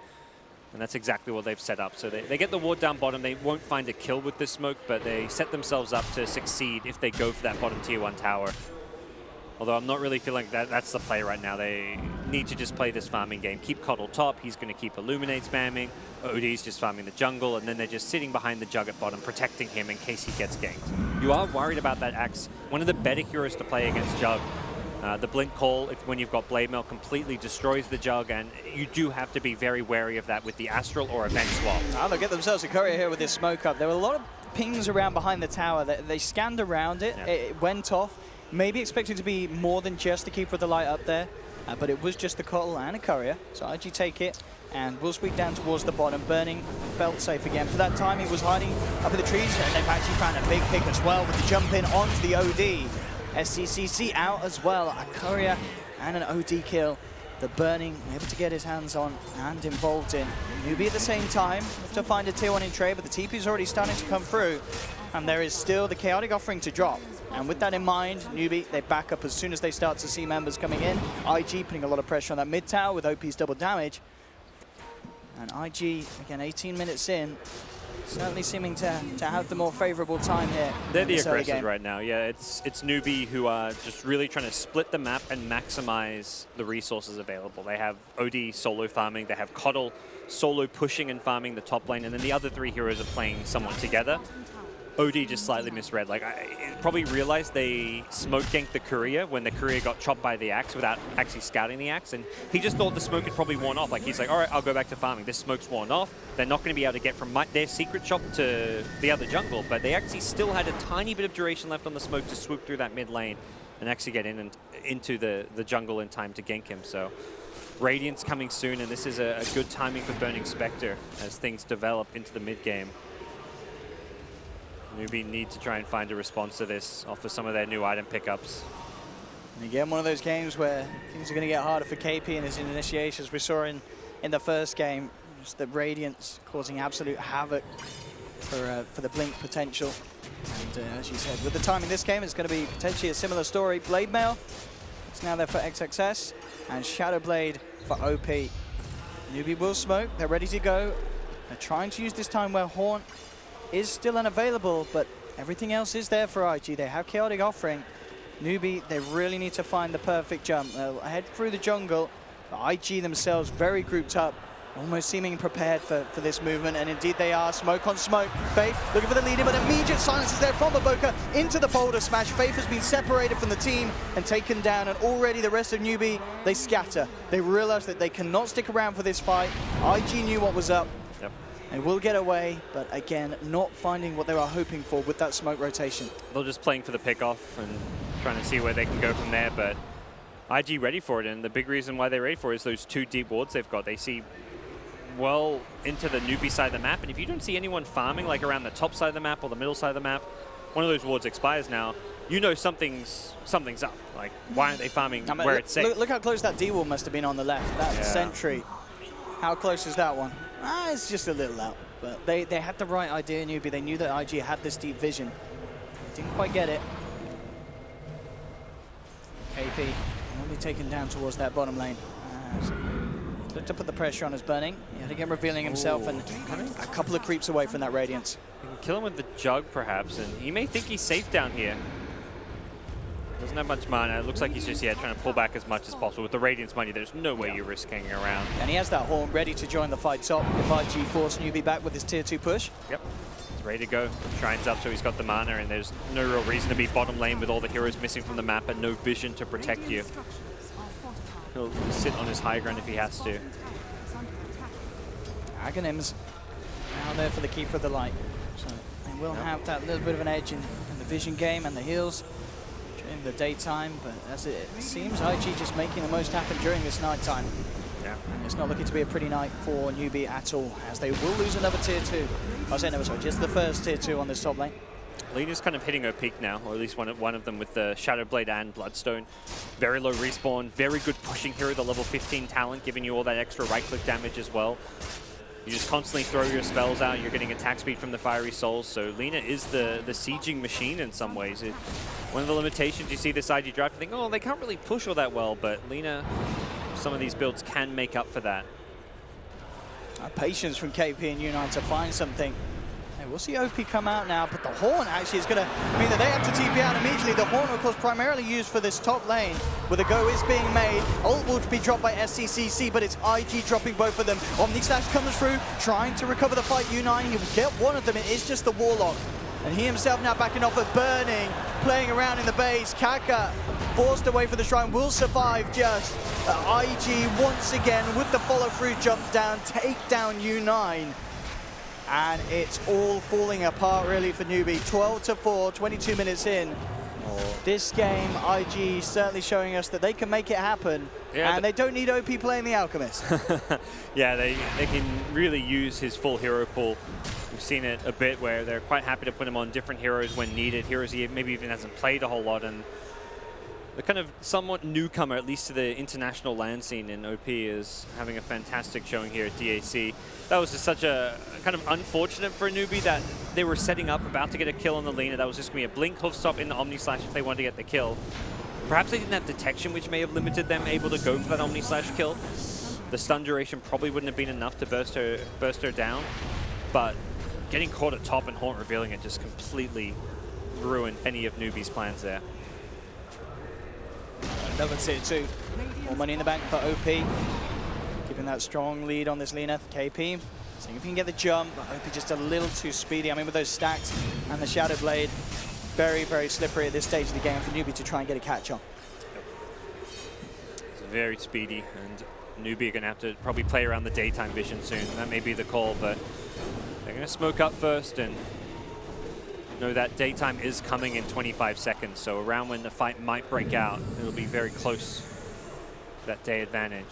And that's exactly what they've set up. So they get the ward down bottom. They won't find a kill with this smoke, but they set themselves up to succeed if they go for that bottom tier 1 tower. Although I'm not really feeling that's the play right now. They need to just play this farming game. Keep Coddle top. He's going to keep Illuminate spamming. OD's just farming the jungle, and then they're just sitting behind the Jug at bottom, protecting him in case he gets ganked. You are worried about that Axe. One of the better heroes to play against Jug. The Blink Call, when you've got Blade Mail, completely destroys the Jug, and you do have to be very wary of that with the Astral or Event Swap. Oh, they'll get themselves a courier here with this smoke up. There were a lot of pings around behind the tower. They scanned around it. Yeah. It went off. Maybe expected to be more than just the Keeper of the Light up there, but it was just the Coddle and a courier. So IG take it, and will sweep down towards the bottom. Burning felt safe again. For that time, he was hiding up in the trees, and they've actually found a big pick as well with the jump in onto the OD. SCCC out as well, a courier and an OD kill. The Burning able to get his hands on and involved in. Newbee at the same time to find a tier 1 in trade, but the TP's already starting to come through, and there is still the Chaotic Offering to drop. And with that in mind, Newbee, they back up as soon as they start to see members coming in. IG putting a lot of pressure on that mid tower with OP's double damage. And IG, again, 18 minutes in, certainly seeming to have the more favorable time here. They're the aggressors right now. Yeah, it's Newbee who are just really trying to split the map and maximize the resources available. They have OD solo farming, they have Coddle solo pushing and farming the top lane, and then the other 3 heroes are playing somewhat together. OD just slightly misread. Like, I probably realized they smoke ganked the courier when the courier got chopped by the Axe without actually scouting the Axe, and he just thought the smoke had probably worn off. Like, he's like, all right, I'll go back to farming. This smoke's worn off. They're not going to be able to get from their secret shop to the other jungle, but they actually still had a tiny bit of duration left on the smoke to swoop through that mid lane and actually get in and into the jungle in time to gank him. So Radiant's coming soon, and this is a good timing for Burning Spectre as things develop into the mid game. Newbee need to try and find a response to this, offer some of their new item pickups. And again, one of those games where things are going to get harder for KP in his initiations. We saw in the first game, just the Radiance causing absolute havoc for the Blink potential. And as you said, with the time in this game, it's going to be potentially a similar story. Blade Mail is now there for XXS, and Shadow Blade for OP. Newbee will smoke. They're ready to go. They're trying to use this time where Haunt is still unavailable, but everything else is there for IG. They have Chaotic offering. Newbee, they really need to find the perfect jump. They'll head through the jungle. But IG themselves very grouped up, almost seeming prepared for this movement, and indeed they are. Smoke on smoke. Faith looking for the leader, but immediate silence is there from Boca into the boulder smash. Faith has been separated from the team and taken down, and already the rest of Newbee, they scatter. They realize that they cannot stick around for this fight. IG knew what was up. Yep. They will get away, but again, not finding what they were hoping for with that smoke rotation. They're just playing for the pick-off and trying to see where they can go from there, but IG ready for it, and the big reason why they're ready for it is those 2 deep wards they've got. They see well into the Newbee side of the map, and if you don't see anyone farming like around the top side of the map or the middle side of the map, one of those wards expires now, you know something's up. Like, why aren't they farming where it's safe? Look how close that D wall must have been on the left. That sentry. How close is that one? It's just a little out. But they had the right idea, Newbee. They knew that IG had this deep vision. Didn't quite get it. KP will be taken down towards that bottom lane. Looked to put the pressure on his burning. Yet again revealing himself and a couple of creeps away from that Radiance. You can kill him with the jug perhaps, and he may think he's safe down here. Doesn't have much mana. It looks like he's just trying to pull back as much as possible. With the Radiance money, there's no way you're risking around. And he has that horn ready to join the fight top if IG force Newbee back with his tier 2 push. Yep. He's ready to go. Shrine's up, so he's got the mana, and there's no real reason to be bottom lane with all the heroes missing from the map and no vision to protect you. He'll sit on his high ground if he has to. Aghanims now there for the Keeper of the Light. So they will have that little bit of an edge in the vision game and the heals during the daytime, but as it seems, IG just making the most happen during this nighttime. Yeah. And it's not looking to be a pretty night for Newbee at all, as they will lose another tier 2. I say never, sorry, just the first tier 2 on this top lane. Lena's kind of hitting her peak now, or at least one of them with the Shadow Blade and Bloodstone. Very low respawn, very good pushing hero, the level 15 talent, giving you all that extra right-click damage as well. You just constantly throw your spells out, you're getting attack speed from the Fiery Souls, so Lena is the sieging machine in some ways. One of the limitations you see this IG draft, you think, oh, they can't really push all that well, but Lena, some of these builds can make up for that. Patience from KP and U9 to find something. Hey, we'll see OP come out now, but the Horn actually is going to mean that they have to TP out immediately. The Horn, of course, primarily used for this top lane, where the go is being made. Ult will be dropped by SCCC, but it's IG dropping both of them. Omni Slash comes through, trying to recover the fight. U9, he will get one of them. It is just the Warlock. And he himself now backing off at Burning, playing around in the base. Kaka, forced away for the Shrine, will survive just. IG once again with the follow-through jump down, take down U9. And it's all falling apart really for Newbee. 12-4, 22 minutes in. This game, IG certainly showing us that they can make it happen. Yeah, and they don't need OP playing the Alchemist. Yeah, they can really use his full hero pool. We've seen it a bit where they're quite happy to put him on different heroes when needed. Heroes he maybe even hasn't played a whole lot, and the kind of somewhat newcomer, at least to the international land scene in OP, is having a fantastic showing here at DAC. That was just such a kind of unfortunate for a Newbee that they were setting up, about to get a kill on the Lena. That was just going to be a blink hoof stop in the Omni Slash if they wanted to get the kill. Perhaps they didn't have detection, which may have limited them able to go for that Omni Slash kill. The stun duration probably wouldn't have been enough to burst her down, but getting caught at top and Haunt revealing it just completely ruined any of Newbee's plans there. Another tier 2. More money in the bank for OP. Keeping that strong lead on this Lena. KP, seeing if he can get the jump. OP just a little too speedy. I mean, with those stacks and the Shadow Blade, very, very slippery at this stage of the game for Newbee to try and get a catch on. It's very speedy, and Newbee are going to have to probably play around the daytime vision soon. That may be the call, but they're going to smoke up first and know that daytime is coming in 25 seconds, so around when the fight might break out, it'll be very close to that day advantage.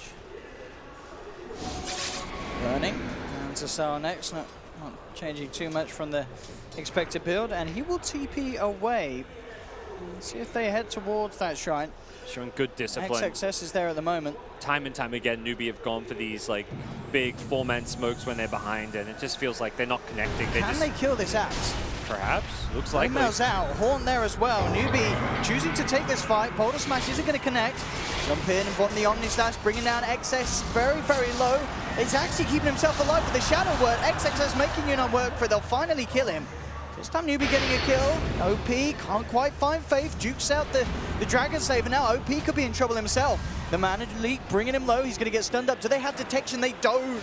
Burning, and to Sal next, not changing too much from the expected build, and he will TP away. Let's see if they head towards that Shrine. Showing good discipline. XXS is there at the moment. Time and time again, Newbee have gone for these like big four-man smokes when they're behind, and it just feels like they're not connecting. Can they kill this Axe? Perhaps. Looks like Windmill's out. Horn there as well. Newbee choosing to take this fight. Boulder Smash isn't going to connect. Jump in and bottom the Omni Slash, bringing down XS very, very low. is actually keeping himself alive with the Shadow Word. XXS making U9 work for it. They'll finally kill him. This time Newbee getting a kill. OP can't quite find Faith. Jukes out the Dragon Saver. Now OP could be in trouble himself. The Mana Leak bringing him low. He's going to get stunned up. Do they have detection? They don't.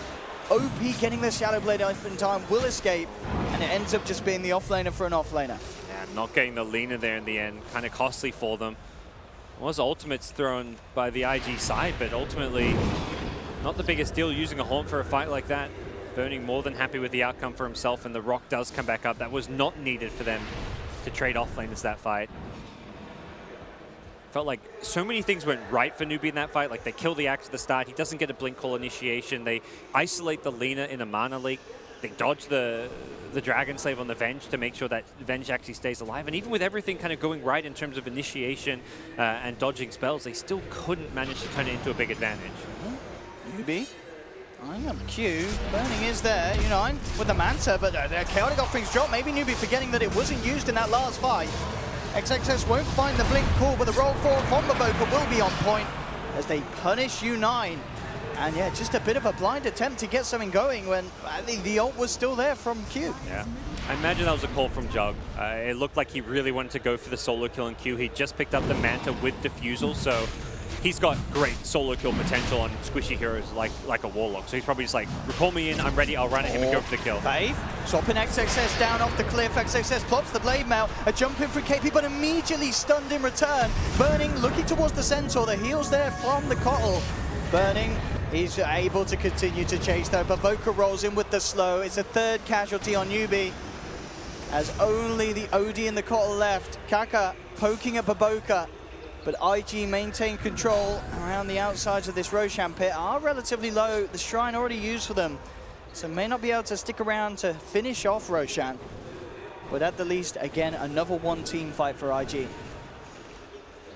OP getting the Shadow Blade off in time will escape. And it ends up just being the offlaner for an offlaner. Yeah, not getting the Lina there in the end. Kind of costly for them. Was ultimates thrown by the IG side, but ultimately not the biggest deal using a Haunt for a fight like that. Burning more than happy with the outcome for himself, and the Rock does come back up. That was not needed for them to trade offlaners that fight. Felt like so many things went right for Newbee in that fight. Like they kill the Axe at the start. He doesn't get a Blink Call initiation. They isolate the Lina in a Mana Leak. They dodge the Dragon Slave on the Venge to make sure that Venge actually stays alive. And even with everything kind of going right in terms of initiation and dodging spells, they still couldn't manage to turn it into a big advantage. Newbee eyeing up Q. Burning is there, U9 with the Manta, but the Chaotic Offerings drop. Maybe Newbee forgetting that it wasn't used in that last fight. XXS won't find the Blink Call, but the roll forward from Baboka will be on point as they punish U9. And yeah, just a bit of a blind attempt to get something going when the ult was still there from Q. Yeah, I imagine that was a call from Jug. It looked like he really wanted to go for the solo kill in Q. He just picked up the Manta with Diffusal, so he's got great solo kill potential on squishy heroes like a Warlock. So he's probably just like, recall me in, I'm ready, I'll run at him and go for the kill. Faith swapping XXS down off the cliff. XXS plops the Blade Mail, a jump in for KP, but immediately stunned in return. Burning looking towards the Centaur, the heals there from the Kotl. Burning, he's able to continue to chase though. Baboka rolls in with the slow. It's a third casualty on Newbee, as only the OD and the Kotl left. Kaka poking at Baboka, but IG maintain control around the outsides of this Roshan pit. Are relatively low. The Shrine already used for them, so may not be able to stick around to finish off Roshan. But at the least, again, another one-team fight for IG.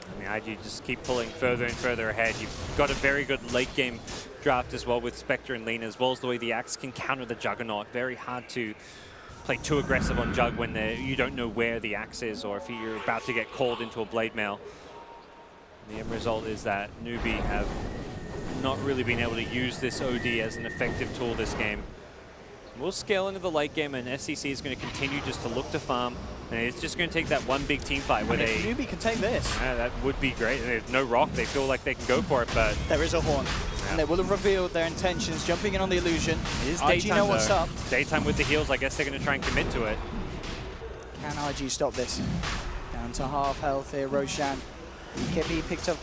I mean, IG just keep pulling further and further ahead. You've got a very good late game draft as well with Spectre and Lina, as well as the way the Axe can counter the Juggernaut. Very hard to play too aggressive on Jug when you don't know where the Axe is, or if you're about to get called into a Blade Mail. The end result is that Newbee have not really been able to use this OD as an effective tool this game. We'll scale into the late game, and SCC is going to continue just to look to farm. And it's just going to take that one big team fight where Newbee can take this. That would be great. There's no Rock. They feel like they can go for it, but there is a Haunt. Yeah. And they will have revealed their intentions, jumping in on the illusion. It is IG know what's up. Daytime with the heals. I guess they're going to try and commit to it. Can IG stop this? Down to half health here, Roshan. BKB picked up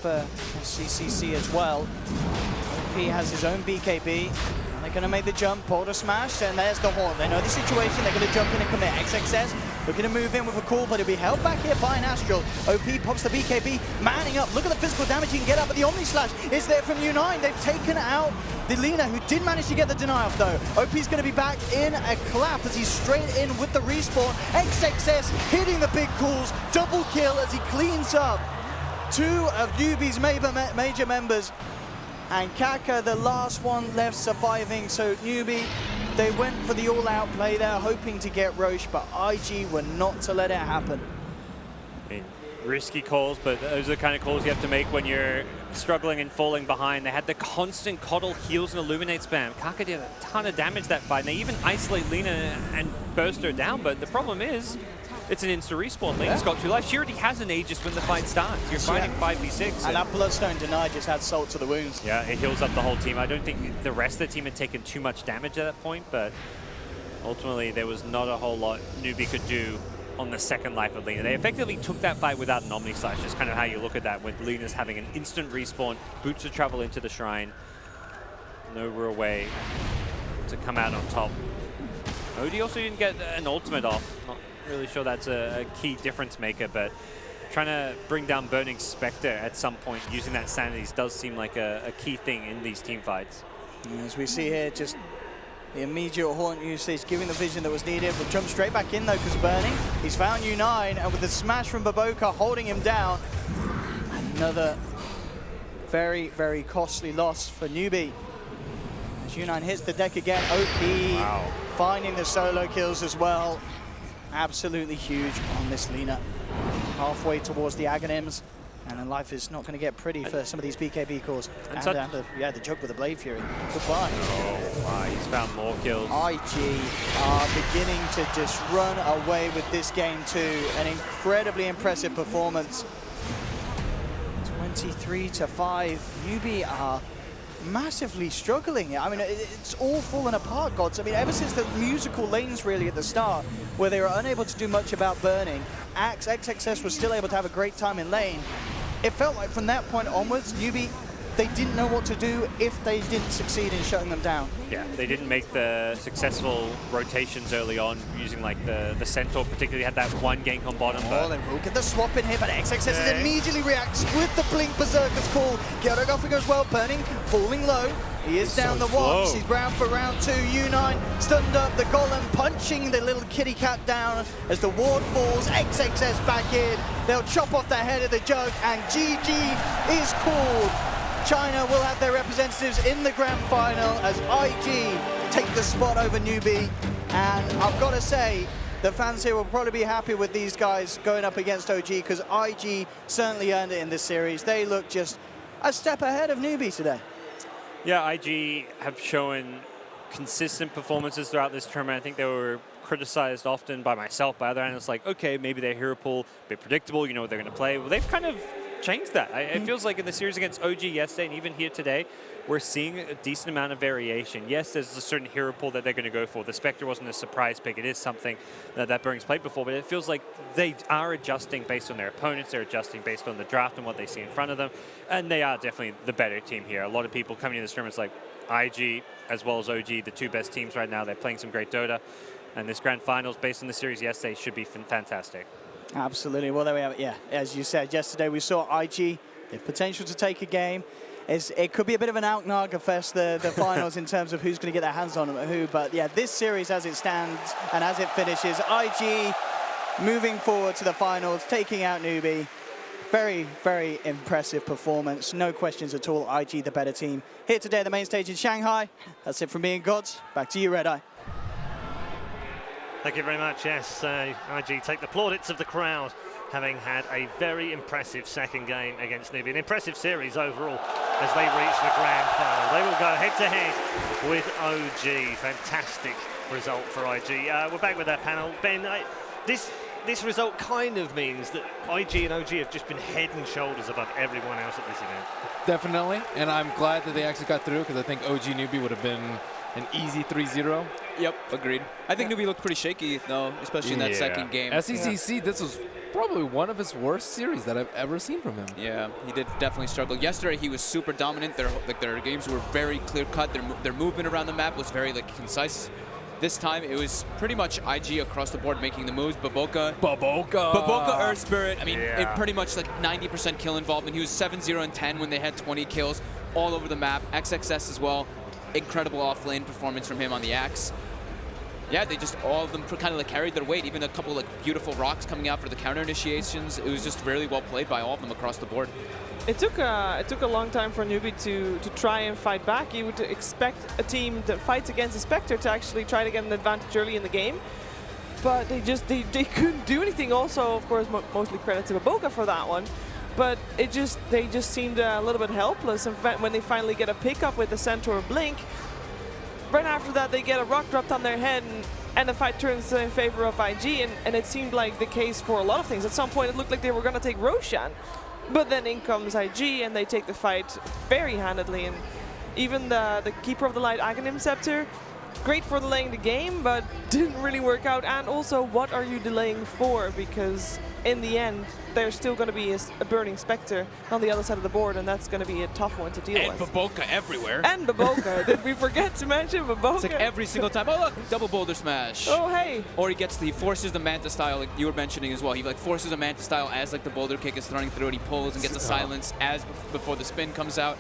CCC as well. OP has his own BKB. And they're going to make the jump, Boulder Smash, and there's the Haunt. They know the situation, they're going to jump in and commit. XXS looking to move in with a call, but he'll be held back here by an Astral. OP pops the BKB, manning up. Look at the physical damage he can get out, but the Omni Slash is there from U9. They've taken out the Lina, who did manage to get the deny off though. OP's going to be back in a clap as he's straight in with the respawn. XXS hitting the big calls, double kill as he cleans up two of Newbee's major members. And Kaka, the last one left surviving. So Newbee, they went for the all-out play there, hoping to get Roche, but IG were not to let it happen. I mean, risky calls, but those are the kind of calls you have to make when you're struggling and falling behind. They had the constant Kotl heals and Illuminate spam. Kaka did a ton of damage that fight, and they even isolate Lina and burst her down, but the problem is, it's an insta respawn. Lina's got 2 lives. She already has an Aegis when the fight starts. You're fighting 5v6. And that Bloodstone Deny just had salt to the wounds. Yeah, it heals up the whole team. I don't think the rest of the team had taken too much damage at that point, but ultimately there was not a whole lot Newbee could do on the second life of Lina. They effectively took that fight without an Omni Slash. Just kind of how you look at that, with Lina's having an instant respawn, boots to travel into the Shrine. No real way to come out on top. OD also didn't get an ultimate off. Not really sure that's a key difference maker, but trying to bring down Burning Spectre at some point using that Sanities does seem like a key thing in these team fights. As we see here, just the immediate Haunt usage, giving the vision that was needed. We'll jump straight back in though, because Burning, he's found U9, and with the smash from Baboka holding him down, another very, very costly loss for Newbee. As U9 hits the deck again, OP finding the solo kills as well. Absolutely huge on this Lina. Halfway towards the Aghanims. And then life is not going to get pretty for some of these BKB cores. And Yeah, the jug with the Blade Fury. Goodbye. Oh, wow, he's found more kills. IG are beginning to just run away with this game too. An incredibly impressive performance. 23-5. Newbee are massively struggling. I mean, it's all fallen apart, gods. I mean, ever since the musical lanes really at the start, where they were unable to do much about burning, Axe, XXS was still able to have a great time in lane. It felt like from that point onwards, Newbee, they didn't know what to do if they didn't succeed in shutting them down. Yeah, they didn't make the successful rotations early on, using like the Centaur particularly had that one gank on bottom. Oh, they will get the swap in here, but XXS immediately reacts with the Blink Berserker's call. Gyoto goes well, burning, falling low. He is down the watch. He's round for round 2. U9 stunned up the Golem, punching the little kitty cat down as the ward falls. XXS back in. They'll chop off the head of the jug, and GG is called. China will have their representatives in the grand final as IG take the spot over Newbee. And I've got to say, the fans here will probably be happy with these guys going up against OG, because IG certainly earned it in this series. They look just a step ahead of Newbee today. Yeah, IG have shown consistent performances throughout this tournament. I think they were criticized often by myself, by other analysts, like, okay, maybe their hero pool a bit predictable, you know what they're going to play. Well, they've kind of changed that. It feels like in the series against OG yesterday and even here today, we're seeing a decent amount of variation. Yes, there's a certain hero pool that they're going to go for. The Spectre wasn't a surprise pick. It is something that Burring's played before, but it feels like they are adjusting based on their opponents. They're adjusting based on the draft and what they see in front of them, and they are definitely the better team here. A lot of people coming into this tournament, it's like IG as well as OG, the two best teams right now. They're playing some great Dota, and this grand finals based on the series yesterday should be fantastic. Absolutely. Well, there we have it. Yeah, as you said, yesterday we saw IG, the potential to take a game. It could be a bit of an Alknaga fest, the finals, in terms of who's going to get their hands on who. But yeah, this series as it stands and as it finishes, IG moving forward to the finals, taking out Newbee. Very, very impressive performance. No questions at all. IG the better team. Here today at the main stage in Shanghai. That's it from me and Gods. Back to you, Red Eye. Thank you very much. Yes, IG take the plaudits of the crowd, having had a very impressive second game against Newbee. An impressive series overall as they reach the grand final. They will go head-to-head with OG. Fantastic result for IG. We're back with our panel. Ben, this result kind of means that IG and OG have just been head and shoulders above everyone else at this event. Definitely, and I'm glad that they actually got through, because I think OG Newbee would have been an easy 3-0. Yep, agreed. I think Newbee looked pretty shaky, though, especially in that second game. SECC, this was probably one of his worst series that I've ever seen from him. Yeah, he did definitely struggle. Yesterday, he was super dominant. Their games were very clear-cut. Their movement around the map was very concise. This time, it was pretty much IG across the board making the moves. Baboka, Earth Spirit. I mean, it pretty much 90% kill involvement. He was 7-0 and 10 when they had 20 kills all over the map. XXS as well. Incredible off-lane performance from him on the Axe. Yeah, they just, all of them kind of carried their weight. Even a couple beautiful rocks coming out for the counter initiations. It was just really well played by all of them across the board. It took a long time for Newbee to try and fight back. You would expect a team that fights against a Spectre to actually try to get an advantage early in the game. But they couldn't do anything. Also, of course, mostly credit to Baboka for that one. But they just seemed a little bit helpless. And when they finally get a pickup with the Centaur Blink, right after that they get a rock dropped on their head, and the fight turns in favor of IG. And it seemed like the case for a lot of things. At some point it looked like they were going to take Roshan. But then in comes IG, and they take the fight very handedly. And even the Keeper of the Light Aghanim Scepter, great for delaying the game, but didn't really work out. And also, what are you delaying for? Because in the end, there's still going to be a Burning Spectre on the other side of the board, and that's going to be a tough one to deal with. And Baboka everywhere. And Baboka. Did we forget to mention Baboka? It's every single time. Oh, look, double boulder smash. Oh, hey. Or he forces the Manta style, like you were mentioning as well. He forces a Manta style as the boulder kick is running through, and he pulls and gets a silence as before the spin comes out.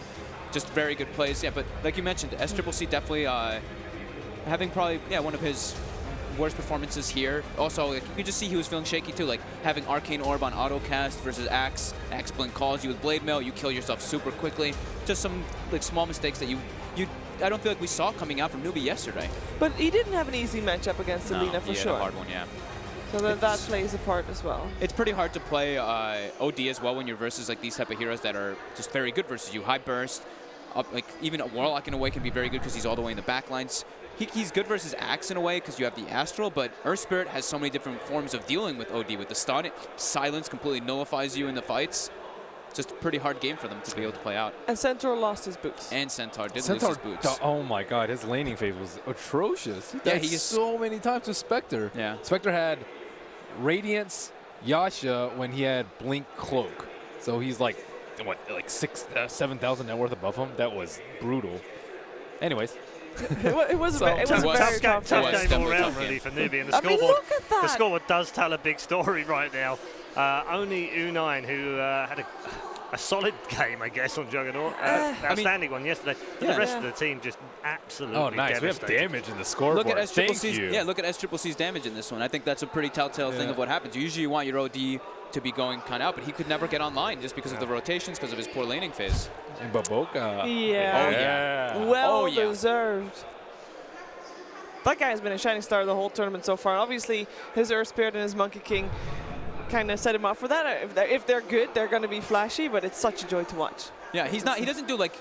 Just very good plays. Yeah, but like you mentioned, SCCC definitely having probably one of his worst performances here. Also, you could just see he was feeling shaky too, having Arcane Orb on auto cast versus Axe. Axe Blink calls you with Blade Mail, you kill yourself super quickly. Just some small mistakes that I don't feel like we saw coming out from Newbee yesterday. But he didn't have an easy matchup against Alina for he sure. Had a hard one, yeah. So that plays a part as well. It's pretty hard to play OD as well when you're versus like these type of heroes that are just very good versus you. High burst, up, like even a Warlock in a way can be very good because he's all the way in the backlines. He's good versus Axe in a way because you have the Astral, but Earth Spirit has so many different forms of dealing with OD. With the stun, silence completely nullifies you in the fights. It's just a pretty hard game for them to be able to play out. And Centaur lost his boots. And Centaur did lose his boots. Oh my god, his laning phase was atrocious. He died so many times with Spectre. Yeah. Spectre had Radiance, Yasha when he had Blink Cloak. So he's like, what, like 7,000 net worth above him? That was brutal. Anyways. It was a very tough game all round, really, for Newbee. And the scoreboard, look at that. The scoreboard does tell a big story right now. Only U9, who had a solid game, I guess, on Juggernaut. Outstanding one yesterday. The rest of the team just absolutely nice. We have damage in the scoreboard. Look at look at SCCC's damage in this one. I think that's a pretty telltale thing of what happens. Usually you want your OD to be going kind of out, but he could never get online just because of the rotations, because of his poor laning phase. And Baboka. Yeah. Well deserved. That guy has been a shining star the whole tournament so far. Obviously, his Earth Spirit and his Monkey King kind of set him up for that. If they're good, they're going to be flashy, but it's such a joy to watch. Yeah, he doesn't do like,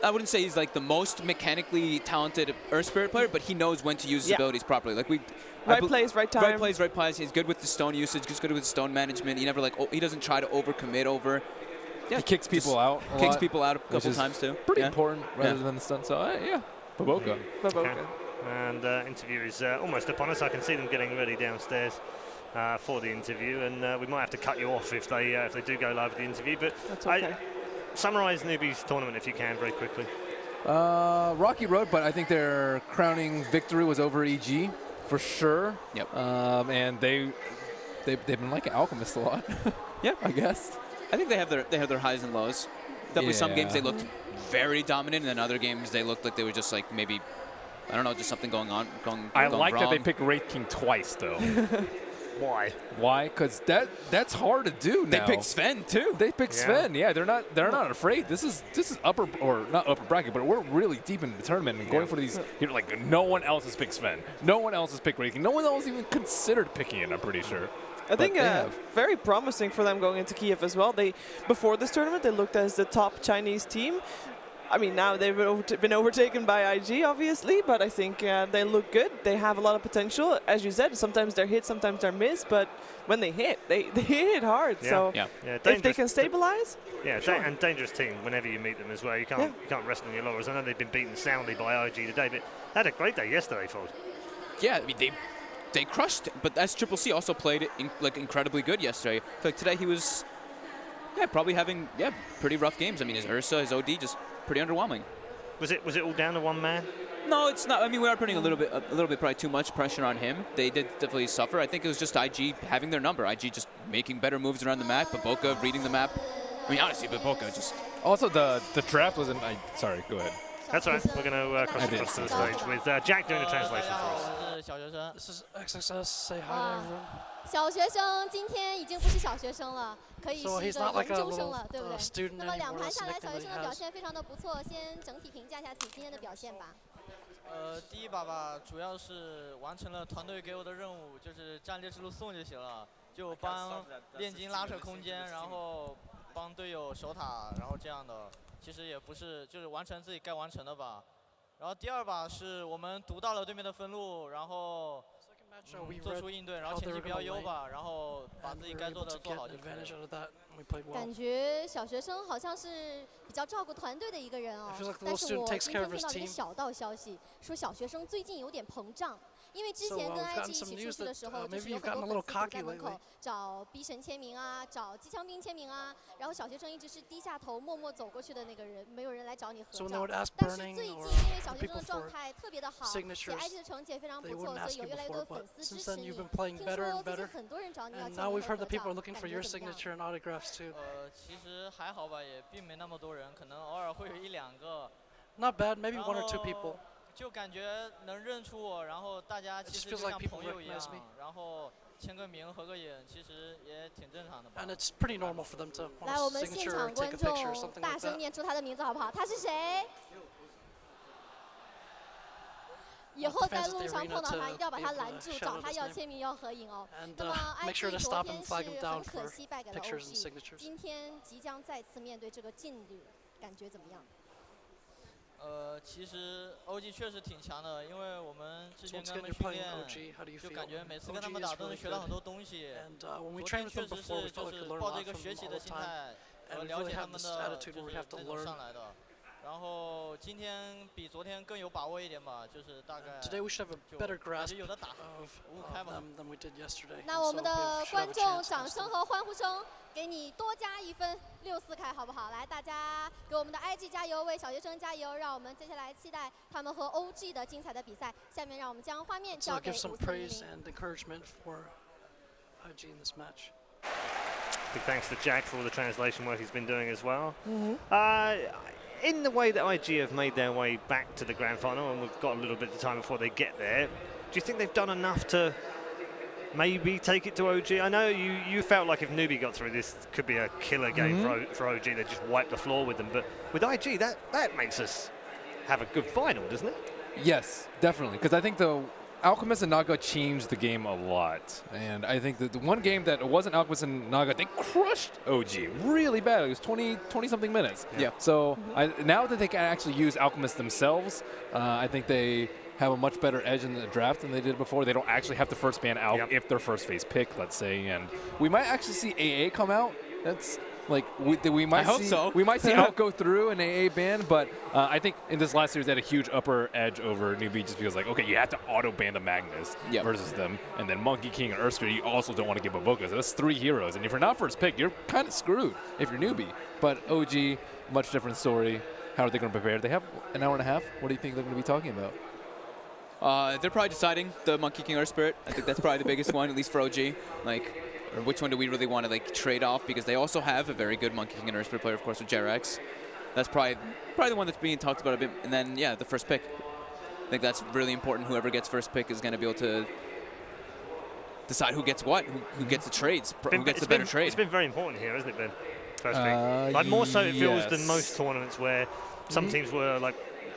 I wouldn't say he's like the most mechanically talented Earth Spirit player, but he knows when to use his abilities properly. Like right place, right time. Right place, right place. He's good with the stone usage. He's good with stone management. He never he doesn't try to overcommit over. Yeah, he kicks people out. Kicks people out a couple times too. Pretty important rather than the stun. So Baboka. Baboka. And interview is almost upon us. I can see them getting ready downstairs for the interview, and we might have to cut you off if they do go live with the interview. But that's okay. Summarise Newbee's tournament if you can very quickly. Rocky road, but I think their crowning victory was over EG for sure. Yep. And they've been like Alchemist a lot. Yeah, I guess. I think they have their highs and lows. Definitely some games they looked very dominant, and then other games they looked like they were just like maybe, I don't know, just something going on. I like that they picked Wraith King twice though. Why? Why? Because that's hard to do now. They picked Sven too. They picked Sven. Yeah, they're not afraid. This is upper, or not upper bracket, but we're really deep into the tournament and going for these. Like no one else has picked Sven. No one else has picked Wraith King. No one else even considered picking it. I'm pretty sure. I think very promising for them going into Kiev as well. Before this tournament, they looked as the top Chinese team. I mean, now they've been overtaken by IG, obviously, but I think they look good. They have a lot of potential. As you said, sometimes they're hit, sometimes they're miss, but when they hit, they hit hard. Yeah. So if they can stabilize. Yeah, and dangerous team whenever you meet them as well. You can't rest on your laurels. I know they've been beaten soundly by IG today, but they had a great day yesterday, Ford. Yeah, I mean, they crushed it, but SCCC also played it incredibly good yesterday. I feel like today he was probably having pretty rough games. I mean, his Ursa, his OD, just pretty underwhelming. Was it all down to one man? No, it's not. I mean, we are putting a little bit probably too much pressure on him. They did definitely suffer. I think it was just IG having their number. IG just making better moves around the map. Baboka reading the map. I mean, honestly, Baboka just. Also, the draft wasn't. Sorry, go ahead. That's all right. We're going to cross to the stage with Jack doing the translation for us. This is XXS. Say hi to everyone. 小学生今天已经不是小学生了，可以是一个研究生了，对不对？那么两盘下来，小学生的表现非常的不错。先整体评价一下自己今天的表现吧。第一把吧，主要是完成了团队给我的任务，就是战略之路送就行了，就帮炼金拉扯空间，然后帮队友守塔，然后这样的。其实也不是，就是完成自己该完成的吧。然后第二把是我们读到了对面的分路，然后。做出应对，然后前期比较优吧，然后把自己该做的做好就可以了。感觉小学生好像是比较照顾团队的一个人哦。但是我今天听到一个小道消息，说小学生最近有点膨胀。因为之前跟 IG 一起出去的时候，就是有很多粉丝在门口找逼神签名啊，找机枪兵签名啊，然后小学生一直是低下头默默走过去的那个人，没有人来找你合照。但是最近因为小学生的状态特别的好，给 IG 的成绩也非常不错，所以有越来越多的粉丝支持你。听说最近很多人找你要签名和合照，感觉怎么样？其实还好吧，也并没那么多人，可能偶尔会有一两个。Not bad, maybe 1 or 2 people. 就感觉能认出我，然后大家其实就像朋友一样，然后签个名、合个影，其实也挺正常的吧。And it's pretty normal for them to 来，我们现场观众大声念出他的名字好不好？他是谁？以后在 fans 路 at the 上 arena 碰到他， to 一定要把 be 他 able 拦 to 住， shout 找 out 他 his 要 name. 签名要合影哦。 And 那么 make sure IG to 昨 stop 天 and flag him 是 down 很可 for 惜败给了 pictures and OG， signatures. 今天即将再次面对这个劲旅，感觉怎么样？其实 OG 确实挺强的，因为我们之 So 前 once 跟他 again, 们 you're 训 playing 练， OG. How do you 就 feel? 感觉每次 OG 跟他们 is 打都能 really 学到 good. 很多东西。 And when we 昨 trained 天 with 确 them 实 before, we 是就 felt like 是 we learned a 抱着 lot 一个 from 学 them 习 all 的 the 心 time. 态， And we 了 really 解他 have 们 this 的 attitude 就 where we 是 have to 这种 learn. 上来的。然后今天比昨天更有把握一点吧，就是大概 Today we should have a 就 better 感 grasp 觉有的打， of 五五开吧。 them than we did yesterday. 那 And 我 so 们 we 的 should have 观 a 众 chance 掌 against 声 them. 和欢呼声，给你多加1分，6-4开好不好？来，大家给我们的 IG 加油，为小学生加油！让我们接下来期待他们和 OG 的精彩的比赛。下面让我们将画面 So 交给 give some 5400。 praise and encouragement for IG in this match. Big thanks to Jack for all the translation work he's been doing as well. Mm-hmm. In the way that IG have made their way back to the grand final, and we've got a little bit of time before they get there, do you think they've done enough to maybe take it to OG? I know you felt like if Newbee got through, this could be a killer game for OG. They just wipe the floor with them. But with IG, that makes us have a good final, doesn't it? Yes, definitely. Because I think the Alchemist and Naga changed the game a lot. And I think that the one game that it wasn't Alchemist and Naga, they crushed OG really bad. It was 20-something minutes. Yeah. So now that they can actually use Alchemist themselves, I think they have a much better edge in the draft than they did before. They don't actually have to first ban Alc if their first phase pick, let's say. And we might actually see AA come out. That's like we might hope see so. we might see Alc go through an AA ban, but I think in this last series they had a huge upper edge over Newbee just because like okay, you have to auto ban the Magnus versus them, and then Monkey King and Earthsphere you also don't want to give Aboka. So that's 3 heroes, and if you're not first pick, you're kind of screwed if you're Newbee. But OG, much different story. How are they going to prepare? They have an hour and a half. What do you think they're going to be talking about? They're probably deciding the Monkey King or Spirit. I think that's probably the biggest one, at least for OG. Like, or which one do we really want to like trade off? Because they also have a very good Monkey King and Spirit player, of course, with Jerax. That's probably the one that's being talked about a bit. And then yeah, the first pick. I think that's really important. Whoever gets first pick is going to be able to decide who gets what, who gets the trades, who gets the better trade. It's been very important here, hasn't it, Ben? First pick. Like more so it feels than most tournaments where some teams were like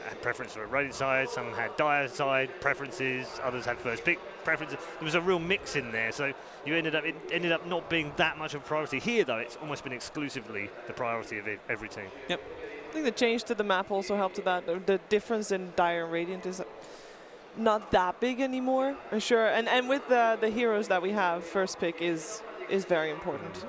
had preference for a rated side, some had dire side preferences, others had first pick preferences. There was a real mix in there, so it ended up not being that much of a priority. Here, though, it's almost been exclusively the priority of every team. Yep. I think the change to the map also helped with that. The difference in Dire and Radiant is not that big anymore, I'm sure. And with the heroes that we have, first pick is very important.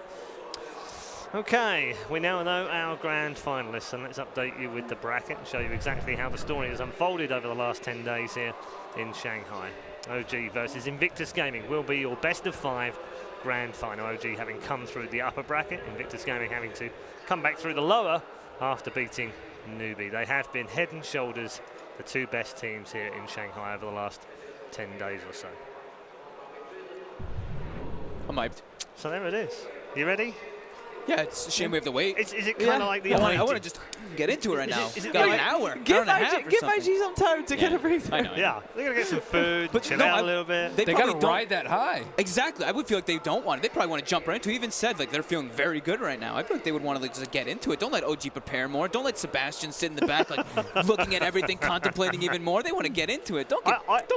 Okay, we now know our grand finalists, and let's update you with the bracket and show you exactly how the story has unfolded over the last 10 days here in Shanghai. OG versus Invictus Gaming will be your best of 5 grand final. OG having come through the upper bracket, Invictus Gaming having to come back through the lower after beating Newbee. They have been head and shoulders the 2 best teams here in Shanghai over the last 10 days or so. I'm hyped. So there it is. You ready? Yeah, it's a shame we have to wait. Is it kind of like the I want to just get into it right now. Is it Got like an hour, Give hour and a half or give something. IG some time to get a breakthrough. I know. Yeah, they're going to get some food, But chill no, out a little bit. They got probably to don't- ride that high. Exactly. I would feel like they don't want it. They probably want to jump right into it. He even said like they're feeling very good right now. I feel like they would want to like, just get into it. Don't let OG prepare more. Don't let Sebastian sit in the back like looking at everything, contemplating even more. They want to get into it. Don't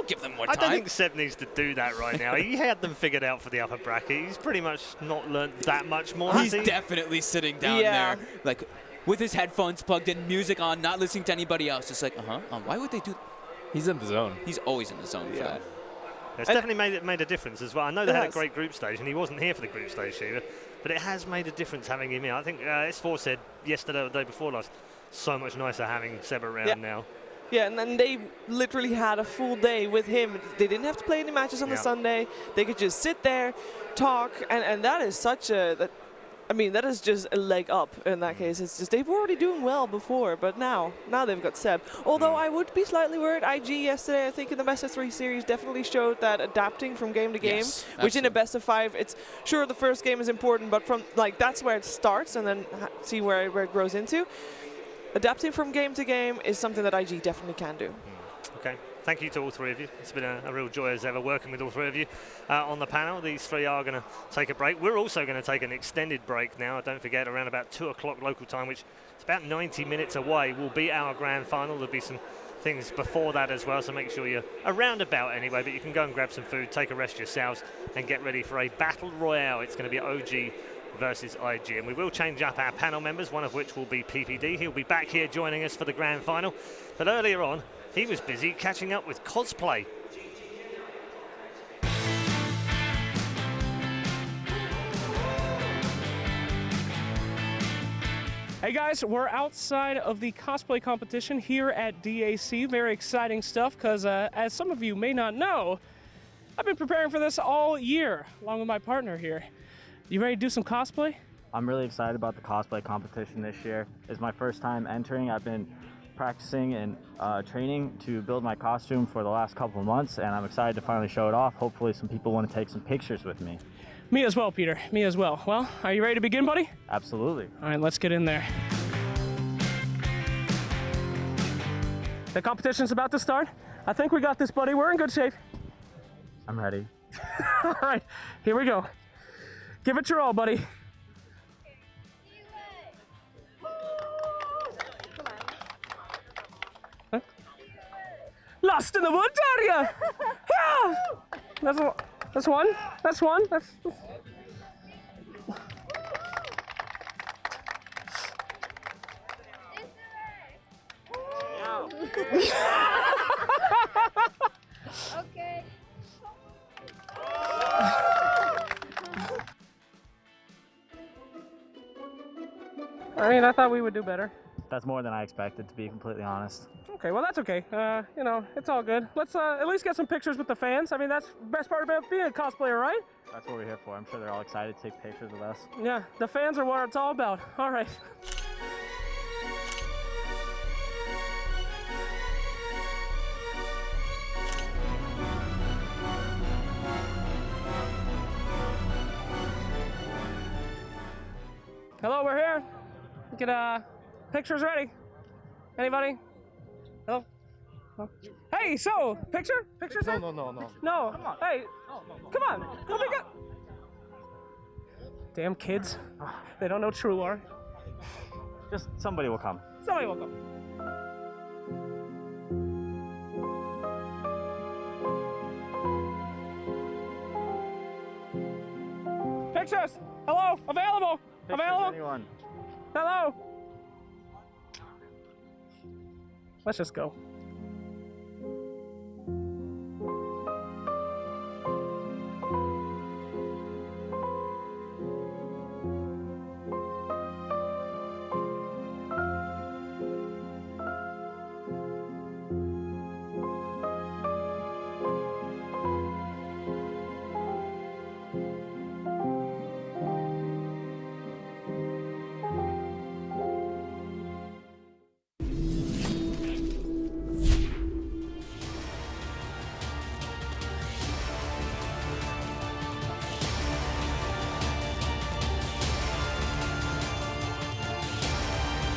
give them more I time. don't think Seb needs to do that right now. He had them figured out for the upper bracket. He's pretty much not learnt that much more. He's has he? definitely sitting down Yeah. there, like with his headphones plugged in, music on, not listening to anybody else. Just like, why would they do? He's in the zone. He's always in the zone for that. It's definitely made a difference as well. I know they It had a has. great group stage, and he wasn't here for the group stage either, but it has made a difference having him here. I think S4 said yesterday or the day before last, so much nicer having Seb around now. Yeah, and then they literally had a full day with him. They didn't have to play any matches on the Sunday. They could just sit there, talk, and that is such a... that is just a leg up in that case. It's just they were already doing well before, but now they've got Seb. Although I would be slightly worried. IG yesterday, I think in the best of 3 series, definitely showed that adapting from game to game, Yes, which in a absolutely. best of 5, it's sure the first game is important, but from like that's where it starts, and then see where it grows into. Adapting from game to game is something that IG definitely can do. Okay. Thank you to all 3 of you. It's been a real joy as ever working with all 3 of you on the panel. These 3 are going to take a break. We're also going to take an extended break now. Don't forget, around about 2 o'clock local time, which is about 90 minutes away, will be our grand final. There'll be some things before that as well, so make sure you're around about anyway, but you can go and grab some food, take a rest yourselves, and get ready for a battle royale. It's going to be OG versus IG, and we will change up our panel members, one of which will be PPD. He'll be back here joining us for the grand final, but earlier on he was busy catching up with cosplay. Hey guys, we're outside of the cosplay competition here at DAC. Very exciting stuff because as some of you may not know, I've been preparing for this all year along with my partner here. You ready to do some cosplay? I'm really excited about the cosplay competition this year. It's my first time entering. I've been practicing and training to build my costume for the last couple of months, and I'm excited to finally show it off. Hopefully some people want to take some pictures with me. Me as well, Peter. Me as well. Well, are you ready to begin, buddy? Absolutely. All right, let's get in there. The competition's about to start. I think we got this, buddy. We're in good shape. I'm ready. All right, here we go. Give it your all, buddy. Huh? Lost in the woods, are you? Yeah. That's one. That's one. That's. Okay. I mean, I thought we would do better. That's more than I expected, to be completely honest. Okay, well that's okay. You know, it's all good. Let's at least get some pictures with the fans. I mean, that's the best part about being a cosplayer, right? That's what we're here for. I'm sure they're all excited to take pictures with us. Yeah, the fans are what it's all about. All right. Hello, we're here. Get pictures ready. Anybody? Hello? Oh. Hey, so picture? Pictures? No. No. Come on. Hey, come on. Go pick up. Damn kids. They don't know true art. Just somebody will come. Somebody will come. Pictures. Hello. Available. Pictures, Available. anyone? Hello. Let's just go.